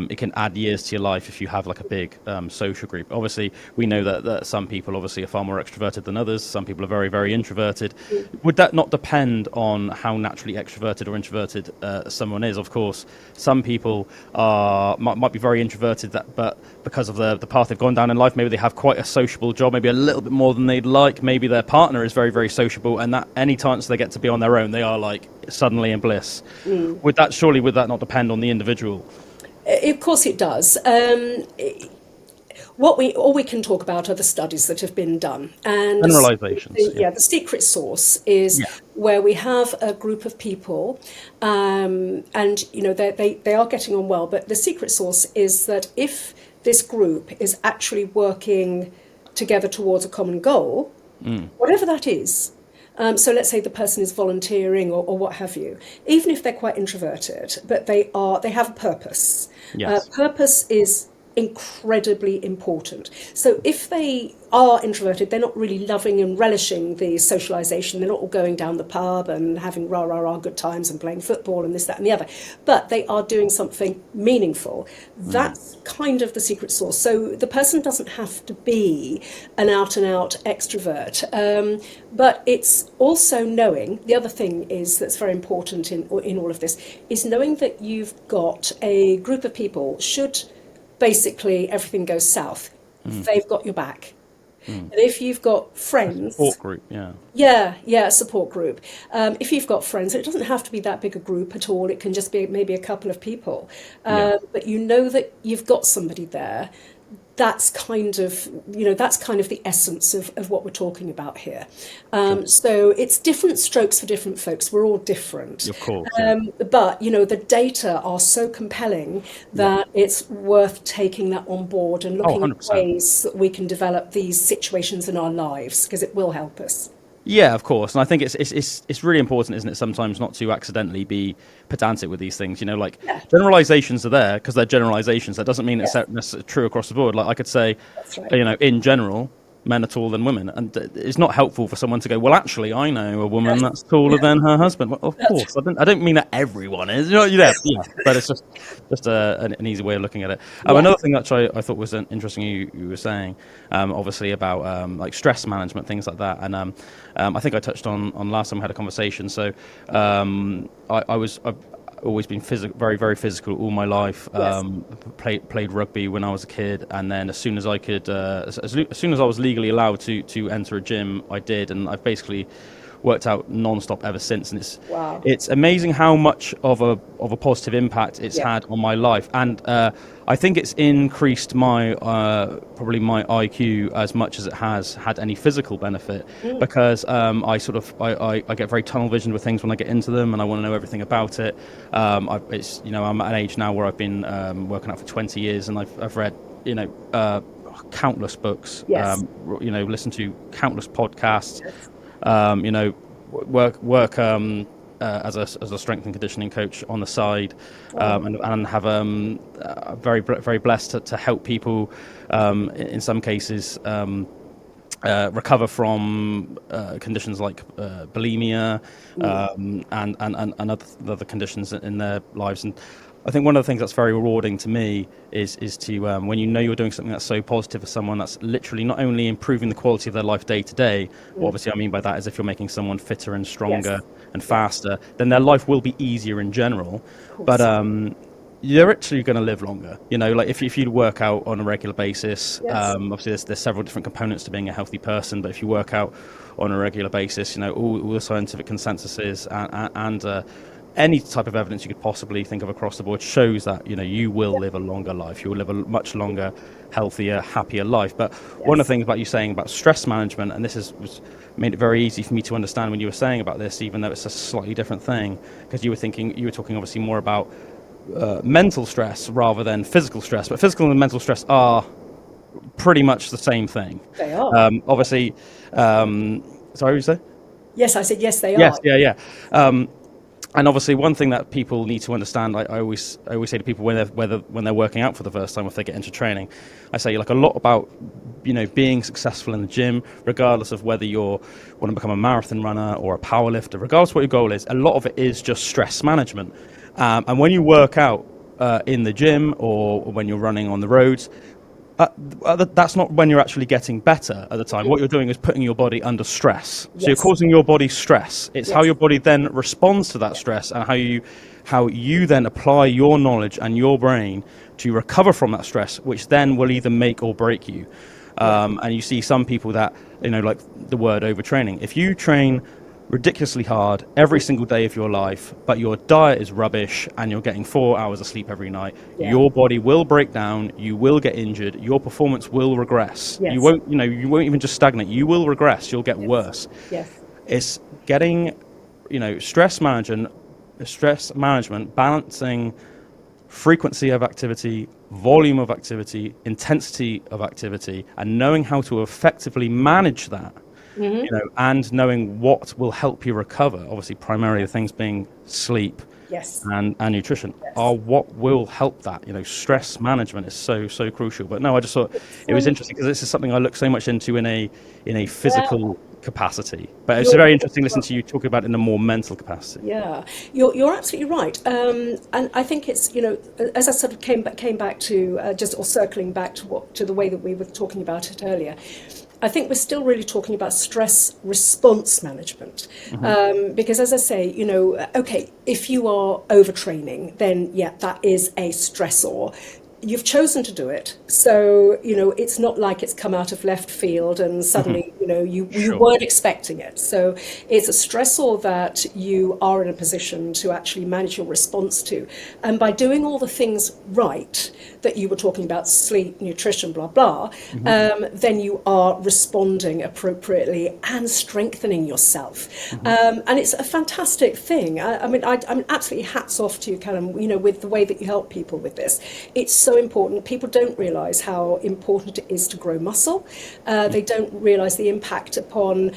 it can add years to your life if you have like a big social group. Obviously, we know that some people obviously are far more extroverted than others. Some people are very, very introverted. Would that not depend on how naturally extroverted or introverted someone is? Of course, some people might be very introverted, but because of the path they've gone down in life, maybe they have quite a sociable job, maybe a little bit more than they'd like. Maybe their partner is very, very sociable, and that any chance they get to be on their own, they are like suddenly in bliss. Would that not depend on the individual? Of course it does. All we can talk about are the studies that have been done. And generalizations. The secret sauce is where we have a group of people, and they are getting on well. But the secret sauce is that if this group is actually working together towards a common goal, whatever that is. So let's say the person is volunteering or what have you, even if they're quite introverted, but they have a purpose. Yes. Purpose is incredibly important. So if they are introverted, they're not really loving and relishing the socialization. They're not all going down the pub and having rah good times and playing football and this, that, and the other. But they are doing something meaningful. That's kind of the secret sauce. So the person doesn't have to be an out-and-out extrovert. But it's also knowing, the other thing is that's very important in all of this, is knowing that you've got a group of people, should basically everything goes south, they've got your back. And if you've got friends... Support group, yeah. Yeah, support group. If you've got friends, it doesn't have to be that big a group at all. It can just be maybe a couple of people. But you know that you've got somebody there. That's kind of the essence of what we're talking about here. So it's different strokes for different folks. We're all different. Of course. But, the data are so compelling that it's worth taking that on board and looking at ways that we can develop these situations in our lives, because it will help us. Yeah, of course, and I think it's really important, isn't it, sometimes not to accidentally be pedantic with these things. Generalizations are there because they're generalizations. That doesn't mean it's necessarily true across the board. Like I could say, in general, men are taller than women, and it's not helpful for someone to go, well, actually, I know a woman that's taller than her husband. Well, of course, I don't mean that everyone is. But it's just an easy way of looking at it. Another thing that I thought was interesting, you were saying, obviously about like stress management, things like that, and I think I touched on last time we had a conversation. So I've always been very, very physical all my life. Played rugby when I was a kid, and then as soon as I could, as soon as I was legally allowed to enter a gym, I did, and I've basically worked out non-stop ever since. And it's amazing how much of a positive impact it's had on my life, and I think it's increased my probably my IQ as much as it has had any physical benefit, because I get very tunnel vision with things when I get into them, and I want to know everything about it. I'm at an age now where I've been working out for 20 years, and I've read countless books, Yes. listen to countless podcasts, Yes. work as a strength and conditioning coach on the side, and have very blessed to help people in some cases recover from conditions like bulimia, and other conditions in their lives. And I think one of the things that's very rewarding to me is to when you know you're doing something that's so positive for someone, that's literally not only improving the quality of their life day to day. What obviously I mean by that is if you're making someone fitter and stronger and faster, then their life will be easier in general. But you're actually going to live longer. Like if you work out on a regular basis, obviously there's several different components to being a healthy person. But if you work out on a regular basis, all the scientific consensus is and any type of evidence you could possibly think of across the board shows that you will live a longer life. You will live a much longer, healthier, happier life. But one of the things about you saying about stress management, and this was made it very easy for me to understand when you were saying about this, even though it's a slightly different thing, because you were talking obviously more about mental stress rather than physical stress. But physical and mental stress are pretty much the same thing. They are. Obviously, sorry, what did you say? Yes, I said yes. They are. Yes, yeah. And obviously, one thing that people need to understand, I always say to people when they're working out for the first time, if they get into training, I say like a lot about being successful in the gym, regardless of whether you want to become a marathon runner or a power lifter, regardless of what your goal is. A lot of it is just stress management. And when you work out in the gym or when you're running on the roads, that's not when you're actually getting better at the time. What you're doing is putting your body under stress. So you're causing your body stress. It's how your body then responds to that stress, and how you then apply your knowledge and your brain to recover from that stress, which then will either make or break you. And you see some people that, like the word overtraining. If you train ridiculously hard every single day of your life, but your diet is rubbish and you're getting 4 hours of sleep every night, your body will break down, you will get injured, your performance will regress. You won't even just stagnate, you will regress, you'll get worse. It's getting stress management, balancing frequency of activity, volume of activity, intensity of activity, and knowing how to effectively manage that. And knowing what will help you recover. Obviously, primarily the things being sleep and nutrition are what will help that. Stress management is so crucial. But no, I just thought it was interesting because this is something I look so much into in a physical capacity. But it's very interesting listening to you talk about it in a more mental capacity. Yeah, you're absolutely right. And I think it's, as I sort of came back to circling back to the way that we were talking about it earlier, I think we're still really talking about stress response management. Because as I say, okay, if you are overtraining, then that is a stressor. You've chosen to do it, so it's not like it's come out of left field and suddenly you weren't expecting it. So it's a stressor that you are in a position to actually manage your response to, and by doing all the things right that you were talking about, sleep, nutrition, blah blah, then you are responding appropriately and strengthening yourself. And it's a fantastic thing. I'm absolutely hats off to you, Calum. With the way that you help people with this, it's so important. People don't realise how important it is to grow muscle. They don't realise the impact upon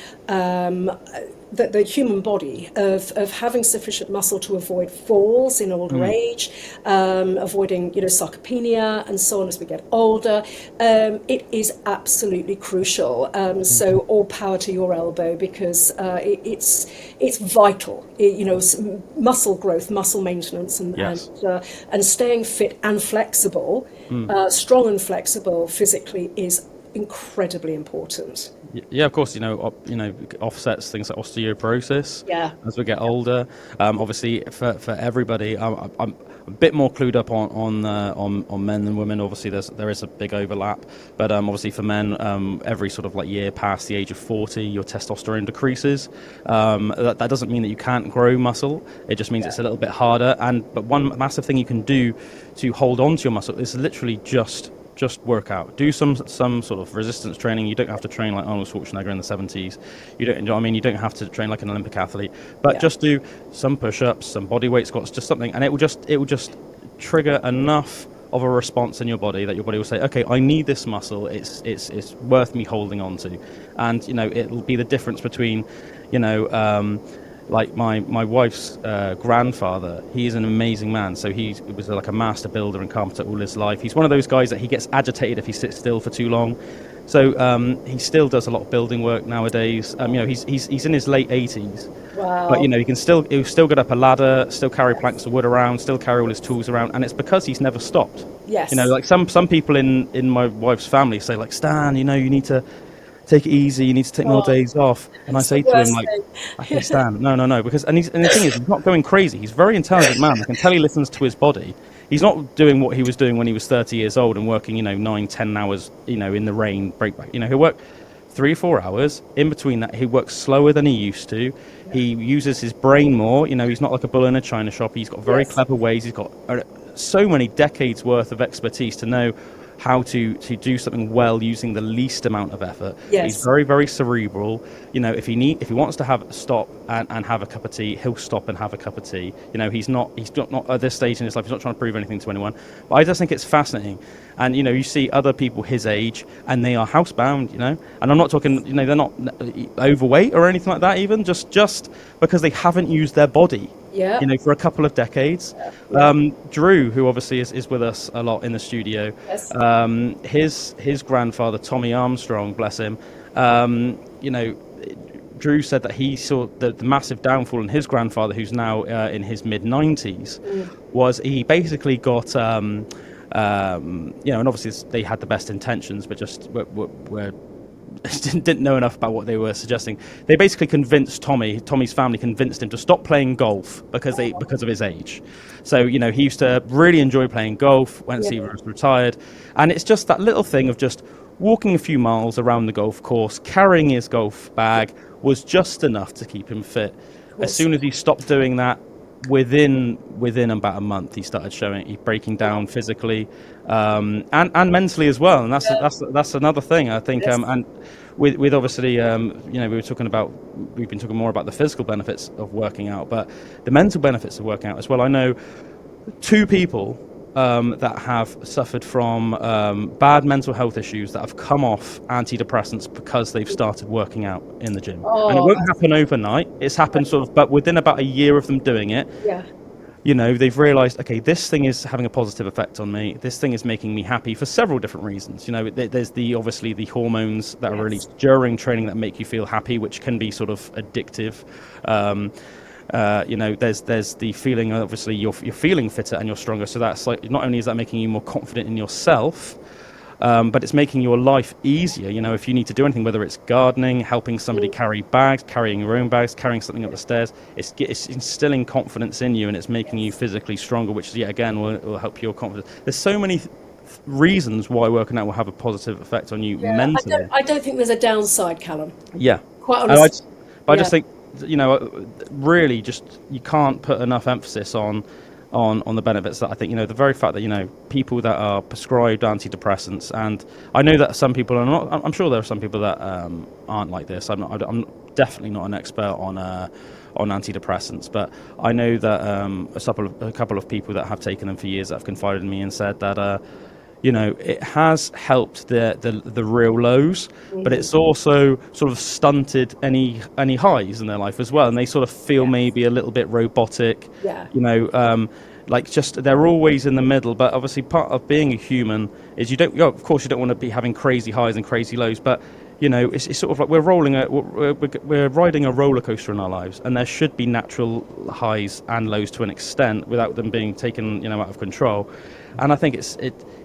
the human body of having sufficient muscle to avoid falls in older age, avoiding sarcopenia and so on as we get older. It is absolutely crucial. So all power to your elbow, because it's vital. Muscle growth, muscle maintenance, and staying fit and flexible, strong and flexible physically is incredibly important. Yeah, of course. Offsets things like osteoporosis. As we get older. Obviously, for everybody, I'm a bit more clued up on men than women. Obviously, there is a big overlap. But obviously, for men, every sort of like year past the age of 40, your testosterone decreases. That doesn't mean that you can't grow muscle. It just means it's a little bit harder. But one massive thing you can do to hold on to your muscle is literally just work out. Do some sort of resistance training. You don't have to train like Arnold Schwarzenegger in the 70s. You don't have to train like an Olympic athlete. But just do some push-ups, some body weight squats, just something, and it will just trigger enough of a response in your body that your body will say, okay, I need this muscle. It's worth me holding on to, and it'll be the difference between, like my wife's grandfather. He is an amazing man. So he was like a master builder and carpenter all his life. He's one of those guys that he gets agitated if he sits still for too long. So he still does a lot of building work nowadays. He's in his late 80s. Wow. But he'll still get up a ladder, still carry planks of wood around, still carry all his tools around, and it's because he's never stopped. Yes. Like some people in my wife's family say, like, Stan, you need to take it easy, you need to take more days off. And I say to him, like, I can stand. No, because and the thing is, he's not going crazy. He's a very intelligent man. I can tell he listens to his body. He's not doing what he was doing when he was 30 years old and working, 9-10 hours, in the rain, break back. He'll work 3 or 4 hours. In between that, he works slower than he used to. He uses his brain more. He's not like a bull in a china shop. He's got very clever ways. He's got so many decades worth of expertise to know how to do something well using the least amount of effort. Yes. He's very, very cerebral. If he wants to have a stop and have a cup of tea, he'll stop and have a cup of tea. He's not at this stage in his life, he's not trying to prove anything to anyone. But I just think it's fascinating. And you see other people his age and they are housebound, and I'm not talking, they're not overweight or anything like that, even just because they haven't used their body. Yeah. For a couple of decades. Drew, who obviously is with us a lot in the studio, his grandfather, Tommy Armstrong, bless him, Drew said that he saw the massive downfall in his grandfather, who's now in his mid-90s, was he basically got, and obviously they had the best intentions, but just were didn't know enough about what they were suggesting. They basically convinced Tommy's family convinced him to stop playing golf because of his age. So he used to really enjoy playing golf when he was retired, and it's just that little thing of just walking a few miles around the golf course, carrying his golf bag was just enough to keep him fit. As soon as he stopped doing that, within about a month, he started he's breaking down physically, and mentally as well. And that's another thing, I think. And with obviously, we've been talking more about the physical benefits of working out, but the mental benefits of working out as well. I know 2 people that have suffered from bad mental health issues that have come off antidepressants because they've started working out in the gym. And it won't happen overnight. It's happened but within about a year of them doing it, they've realized, okay, this thing is having a positive effect on me. This thing is making me happy for several different reasons. There's obviously the hormones that are released during training that make you feel happy, which can be sort of addictive. There's the feeling, obviously you're feeling fitter and you're stronger, so that's like, not only is that making you more confident in yourself, but it's making your life easier. If you need to do anything, whether it's gardening, helping somebody carry bags, carrying your own bags, carrying something up the stairs, it's instilling confidence in you, and it's making you physically stronger, which yet again will help your confidence. There's so many reasons why working out will have a positive effect on you mentally. I don't think there's a downside, Calum. Yeah, quite honestly. I just think, really, just you can't put enough emphasis on the benefits. That I think, the very fact that people that are prescribed antidepressants, and I know that some people are not. I'm sure there are some people that aren't like this. I'm definitely not an expert on antidepressants, but I know that a couple of people that have taken them for years that have confided in me and said that it has helped the real lows, but it's also sort of stunted any highs in their life as well, and they sort of feel maybe a little bit robotic. They're always in the middle. But obviously, part of being a human is of course you don't want to be having crazy highs and crazy lows, but it's sort of like we're riding a roller coaster in our lives, and there should be natural highs and lows to an extent without them being taken out of control. And I think it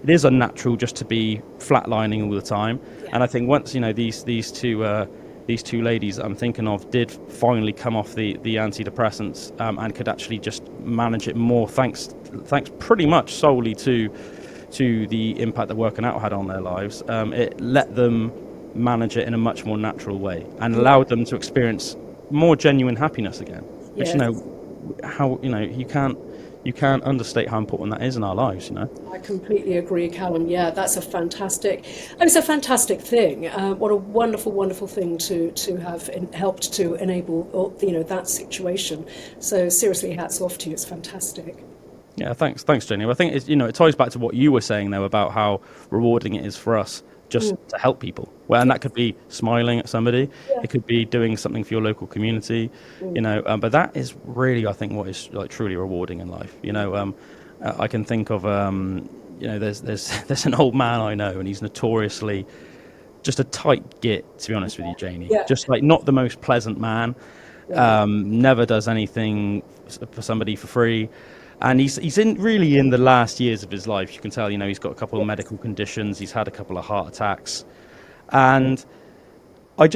is unnatural just to be flatlining all the time. And I think once these two ladies I'm thinking of did finally come off the antidepressants and could actually just manage it more, thanks pretty much solely to the impact that working out had on their lives. It let them manage it in a much more natural way and allowed them to experience more genuine happiness again. Which you can't understate how important that is in our lives. I completely agree, Calum. Yeah, it's a fantastic thing. What a wonderful, wonderful thing to have helped to enable that situation. So seriously, hats off to you. It's fantastic. Yeah, thanks, Jayney. I think it's, it ties back to what you were saying though about how rewarding it is for us just to help people. Well, and that could be smiling at somebody, it could be doing something for your local community, but that is really, I think, what is like truly rewarding in life. I can think of there's an old man I know, and he's notoriously just a tight git, to be honest with you, Jayney. Yeah. Just like not the most pleasant man. Never does anything for somebody for free. And he's really in the last years of his life. You can tell, he's got a couple of medical conditions. He's had a couple of heart attacks. And I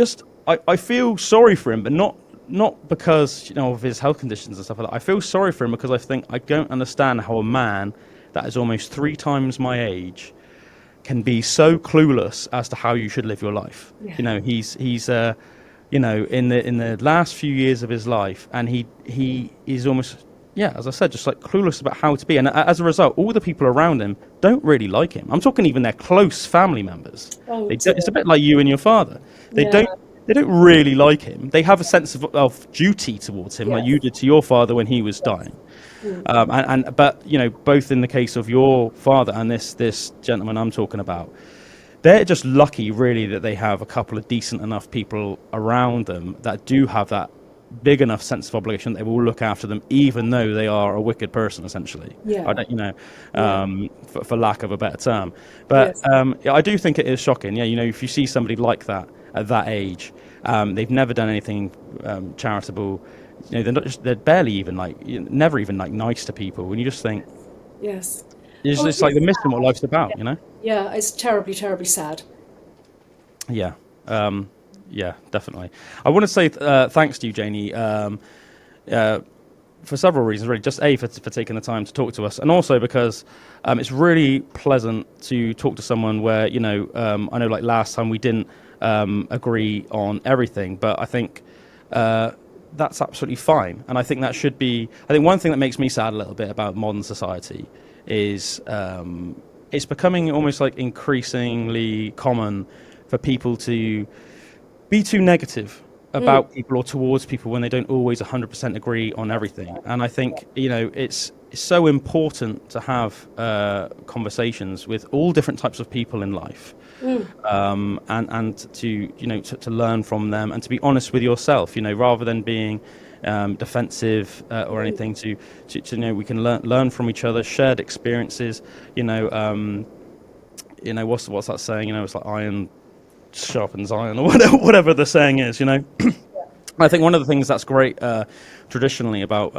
feel sorry for him, but not because, of his health conditions and stuff like that. I feel sorry for him because I think I don't understand how a man that is almost 3 times my age can be so clueless as to how you should live your life. Yeah. He's in the last few years of his life, and he is almost, as I said, just like clueless about how to be. And as a result, all the people around him don't really like him. I'm talking even their close family members. It's a bit like you and your father. They don't really like him. They have a sense of duty towards him, like you did to your father when he was dying. But both in the case of your father and this gentleman I'm talking about, they're just lucky, really, that they have a couple of decent enough people around them that do have that big enough sense of obligation. They will look after them, even though they are a wicked person, essentially. For lack of a better term. But I do think it is shocking. If you see somebody like that at that age, they've never done anything charitable. They're barely even never even nice to people. And you just think, it's like they're missing what life's about. Yeah, it's terribly, terribly sad. Yeah. Yeah, definitely. I want to say thanks to you, Jayney, for several reasons, really. Just for taking the time to talk to us, and also because it's really pleasant to talk to someone where I know like last time we didn't agree on everything, but I think that's absolutely fine, and I think that should be. I think one thing that makes me sad a little bit about modern society is it's becoming almost like increasingly common for people to be too negative about people or towards people when they don't always 100% agree on everything. And I think, it's so important to have conversations with all different types of people in life, and to learn from them and to be honest with yourself, rather than being defensive or anything. To we can learn from each other, shared experiences. What's that saying? It's like iron sharpens iron, or whatever the saying is. I think one of the things that's great traditionally about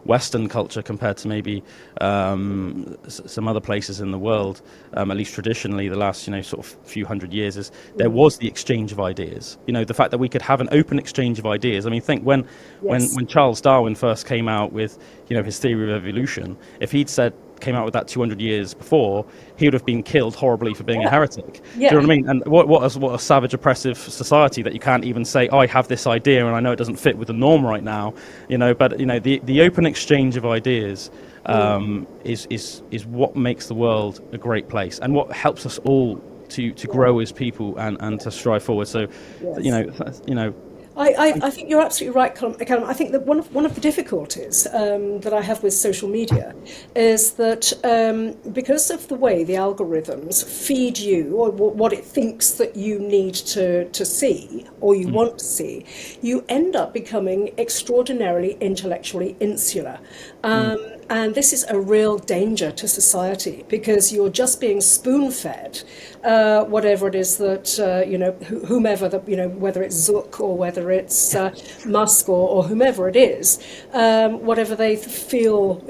Western culture compared to maybe some other places in the world, at least traditionally the last sort of few hundred years, is there was the exchange of ideas. The fact that we could have an open exchange of ideas. I mean, think when Charles Darwin first came out with his theory of evolution, if he'd came out with that 200 years before, he would have been killed horribly for being a heretic. Do you know what I mean? And what a savage, oppressive society that you can't even say, I have this idea and I know it doesn't fit with the norm right now. But the open exchange of ideas is what makes the world a great place and what helps us all to grow as people and to strive forward. So, I think you're absolutely right, Calum. I think that one of the difficulties that I have with social media is that because of the way the algorithms feed you or what it thinks that you need to see or you want to see, you end up becoming extraordinarily intellectually insular. And this is a real danger to society because you're just being spoon-fed whatever it is that, whomever, whether it's Zuck or whether it's Musk or whomever it is, whatever they feel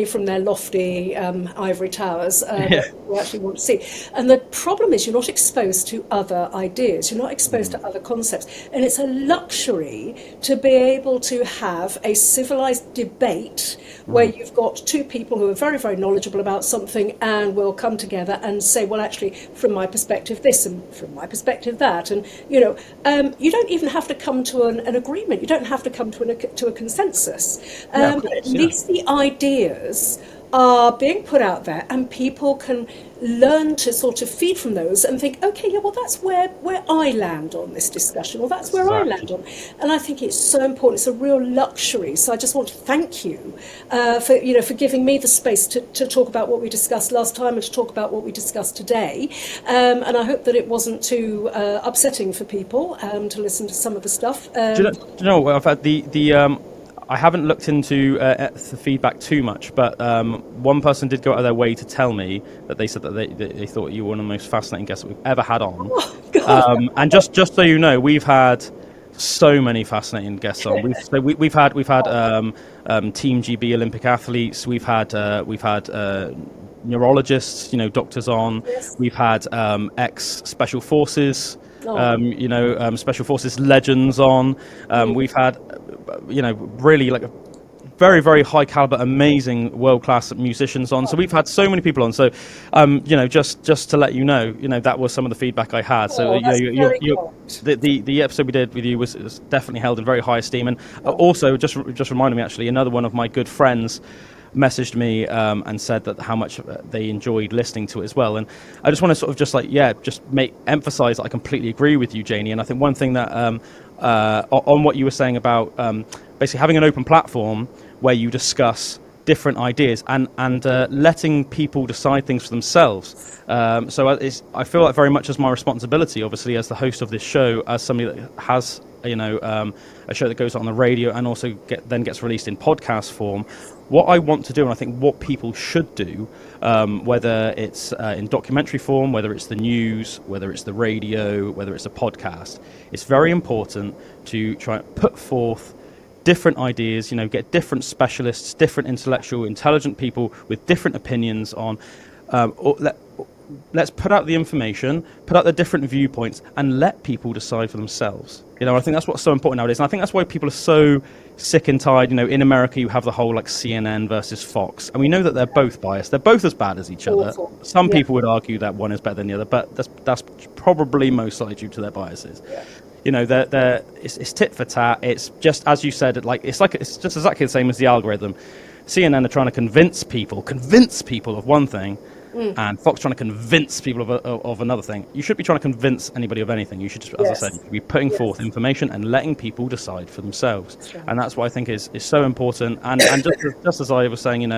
from their lofty ivory towers that we actually want to see. And the problem is you're not exposed to other ideas, you're not exposed to other concepts. And it's a luxury to be able to have a civilized debate where you've got two people who are very, very knowledgeable about something and will come together and say, well, actually, from my perspective, this, and from my perspective, that. And, you don't even have to come to an agreement. You don't have to come to a consensus. At least the ideas are being put out there, and people can learn to sort of feed from those and think, okay, yeah, well, that's where I land on this discussion, or that's where I land on. And I think it's so important. It's a real luxury. So I just want to thank you for giving me the space to talk about what we discussed last time and to talk about what we discussed today. And I hope that it wasn't too upsetting for people to listen to some of the stuff. Do you know, I've had I haven't looked into the feedback too much, but one person did go out of their way to tell me that they said that they thought you were one of the most fascinating guests that we've ever had on. Oh, God. And just so you know, we've had so many fascinating guests on. We've had Team GB Olympic athletes. We've had neurologists, doctors on. Yes. We've had ex Special Forces. Special Forces legends on. We've had, really like very, very high caliber, amazing world-class musicians on. So we've had so many people on. So, just to let you know, that was some of the feedback I had. So the episode we did with you was definitely held in very high esteem. And also, just reminded me, actually, another one of my good friends messaged me and said that how much they enjoyed listening to it as well. And I just want to sort of emphasize that I completely agree with you, Jayney. And I think one thing that on what you were saying about basically having an open platform where you discuss different ideas and letting people decide things for themselves. So I feel like very much as my responsibility, obviously, as the host of this show, as somebody that has a show that goes on the radio and also gets released in podcast form. What I want to do, and I think what people should do, whether it's in documentary form, whether it's the news, whether it's the radio, whether it's a podcast, it's very important to try and put forth different ideas, get different specialists, different intellectual, intelligent people with different opinions on, let's put out the information, put out the different viewpoints, and let people decide for themselves. I think that's what's so important nowadays. And I think that's why people are so sick and tired. In America, you have the whole CNN versus Fox. And we know that they're both biased. They're both as bad as each other. Some people would argue that one is better than the other, but that's probably most likely due to their biases. Yeah. It's tit for tat. It's just, as you said, it's just exactly the same as the algorithm. CNN are trying to convince people of one thing, and Fox trying to convince people of another thing. You shouldn't be trying to convince anybody of anything. You should just, as I said, you should be putting forth information and letting people decide for themselves. Right. And that's what I think is so important. And just as I was saying,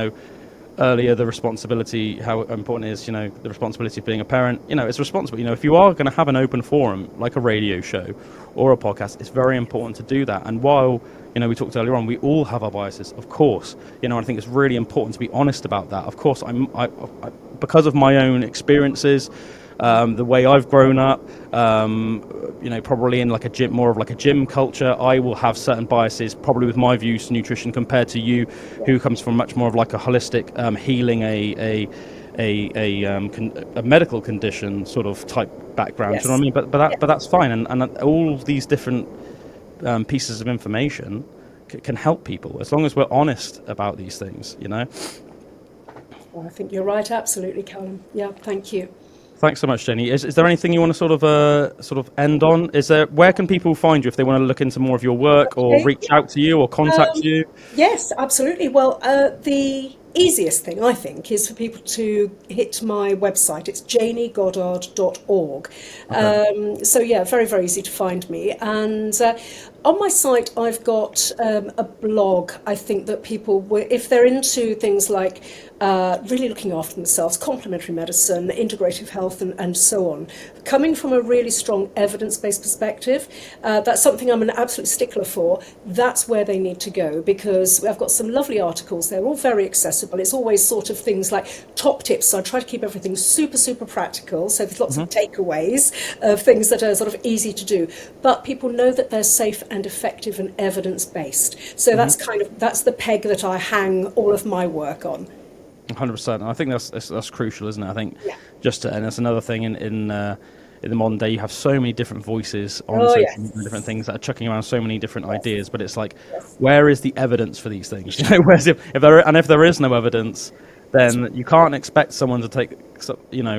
earlier, the responsibility, how important it is, the responsibility of being a parent, it's responsible. If you are going to have an open forum, like a radio show or a podcast, it's very important to do that. And while, we talked earlier on, we all have our biases, of course. I think it's really important to be honest about that. Of course, I because of my own experiences, the way I've grown up, probably in more of a gym culture, I will have certain biases, probably with my views to nutrition compared to you, who comes from much more of a holistic healing, a medical condition sort of type background. Yes. Do you know what I mean? But that's fine, and all these different pieces of information can help people as long as we're honest about these things. Well, I think you're right, absolutely, Calum. Yeah, thank you. Thanks so much, Jayney. Is there anything you want to sort of end on? Where can people find you if they want to look into more of your work or reach out to you or contact you? Yes, absolutely. Well, the easiest thing, I think, is for people to hit my website. It's jayneygoddard.org. Okay. So yeah, very, very easy to find me. And on my site, I've got a blog. I think that people, if they're into things like really looking after themselves, complementary medicine, integrative health, and so on, coming from a really strong evidence-based perspective, that's something I'm an absolute stickler for. That's where they need to go, because I've got some lovely articles. They're all very accessible. It's always sort of things like top tips. So I try to keep everything super, super practical. So there's lots of takeaways of things that are sort of easy to do. But people know that they're safe and effective and evidence-based. So that's that's the peg that I hang all of my work on. 100%. And I think that's crucial, isn't it? I think and that's another thing in the modern day, you have so many different voices on different things that are chucking around so many different ideas, but it's where is the evidence for these things? Where's if there is no evidence, then you can't expect someone to take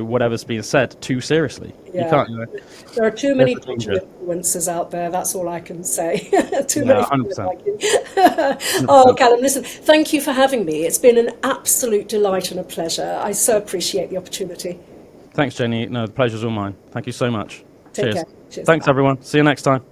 whatever's being said too seriously. Yeah. You can't. There are too many There's the digital danger. influencers out there. That's all I can say. Too Yeah, many 100%. people like you. Oh, Calum, listen, thank you for having me. It's been an absolute delight and a pleasure. I so appreciate the opportunity. Thanks, Jayney. No, the pleasure's all mine. Thank you so much. Take Cheers. care. Cheers. Thanks, Bye. everyone. See you next time.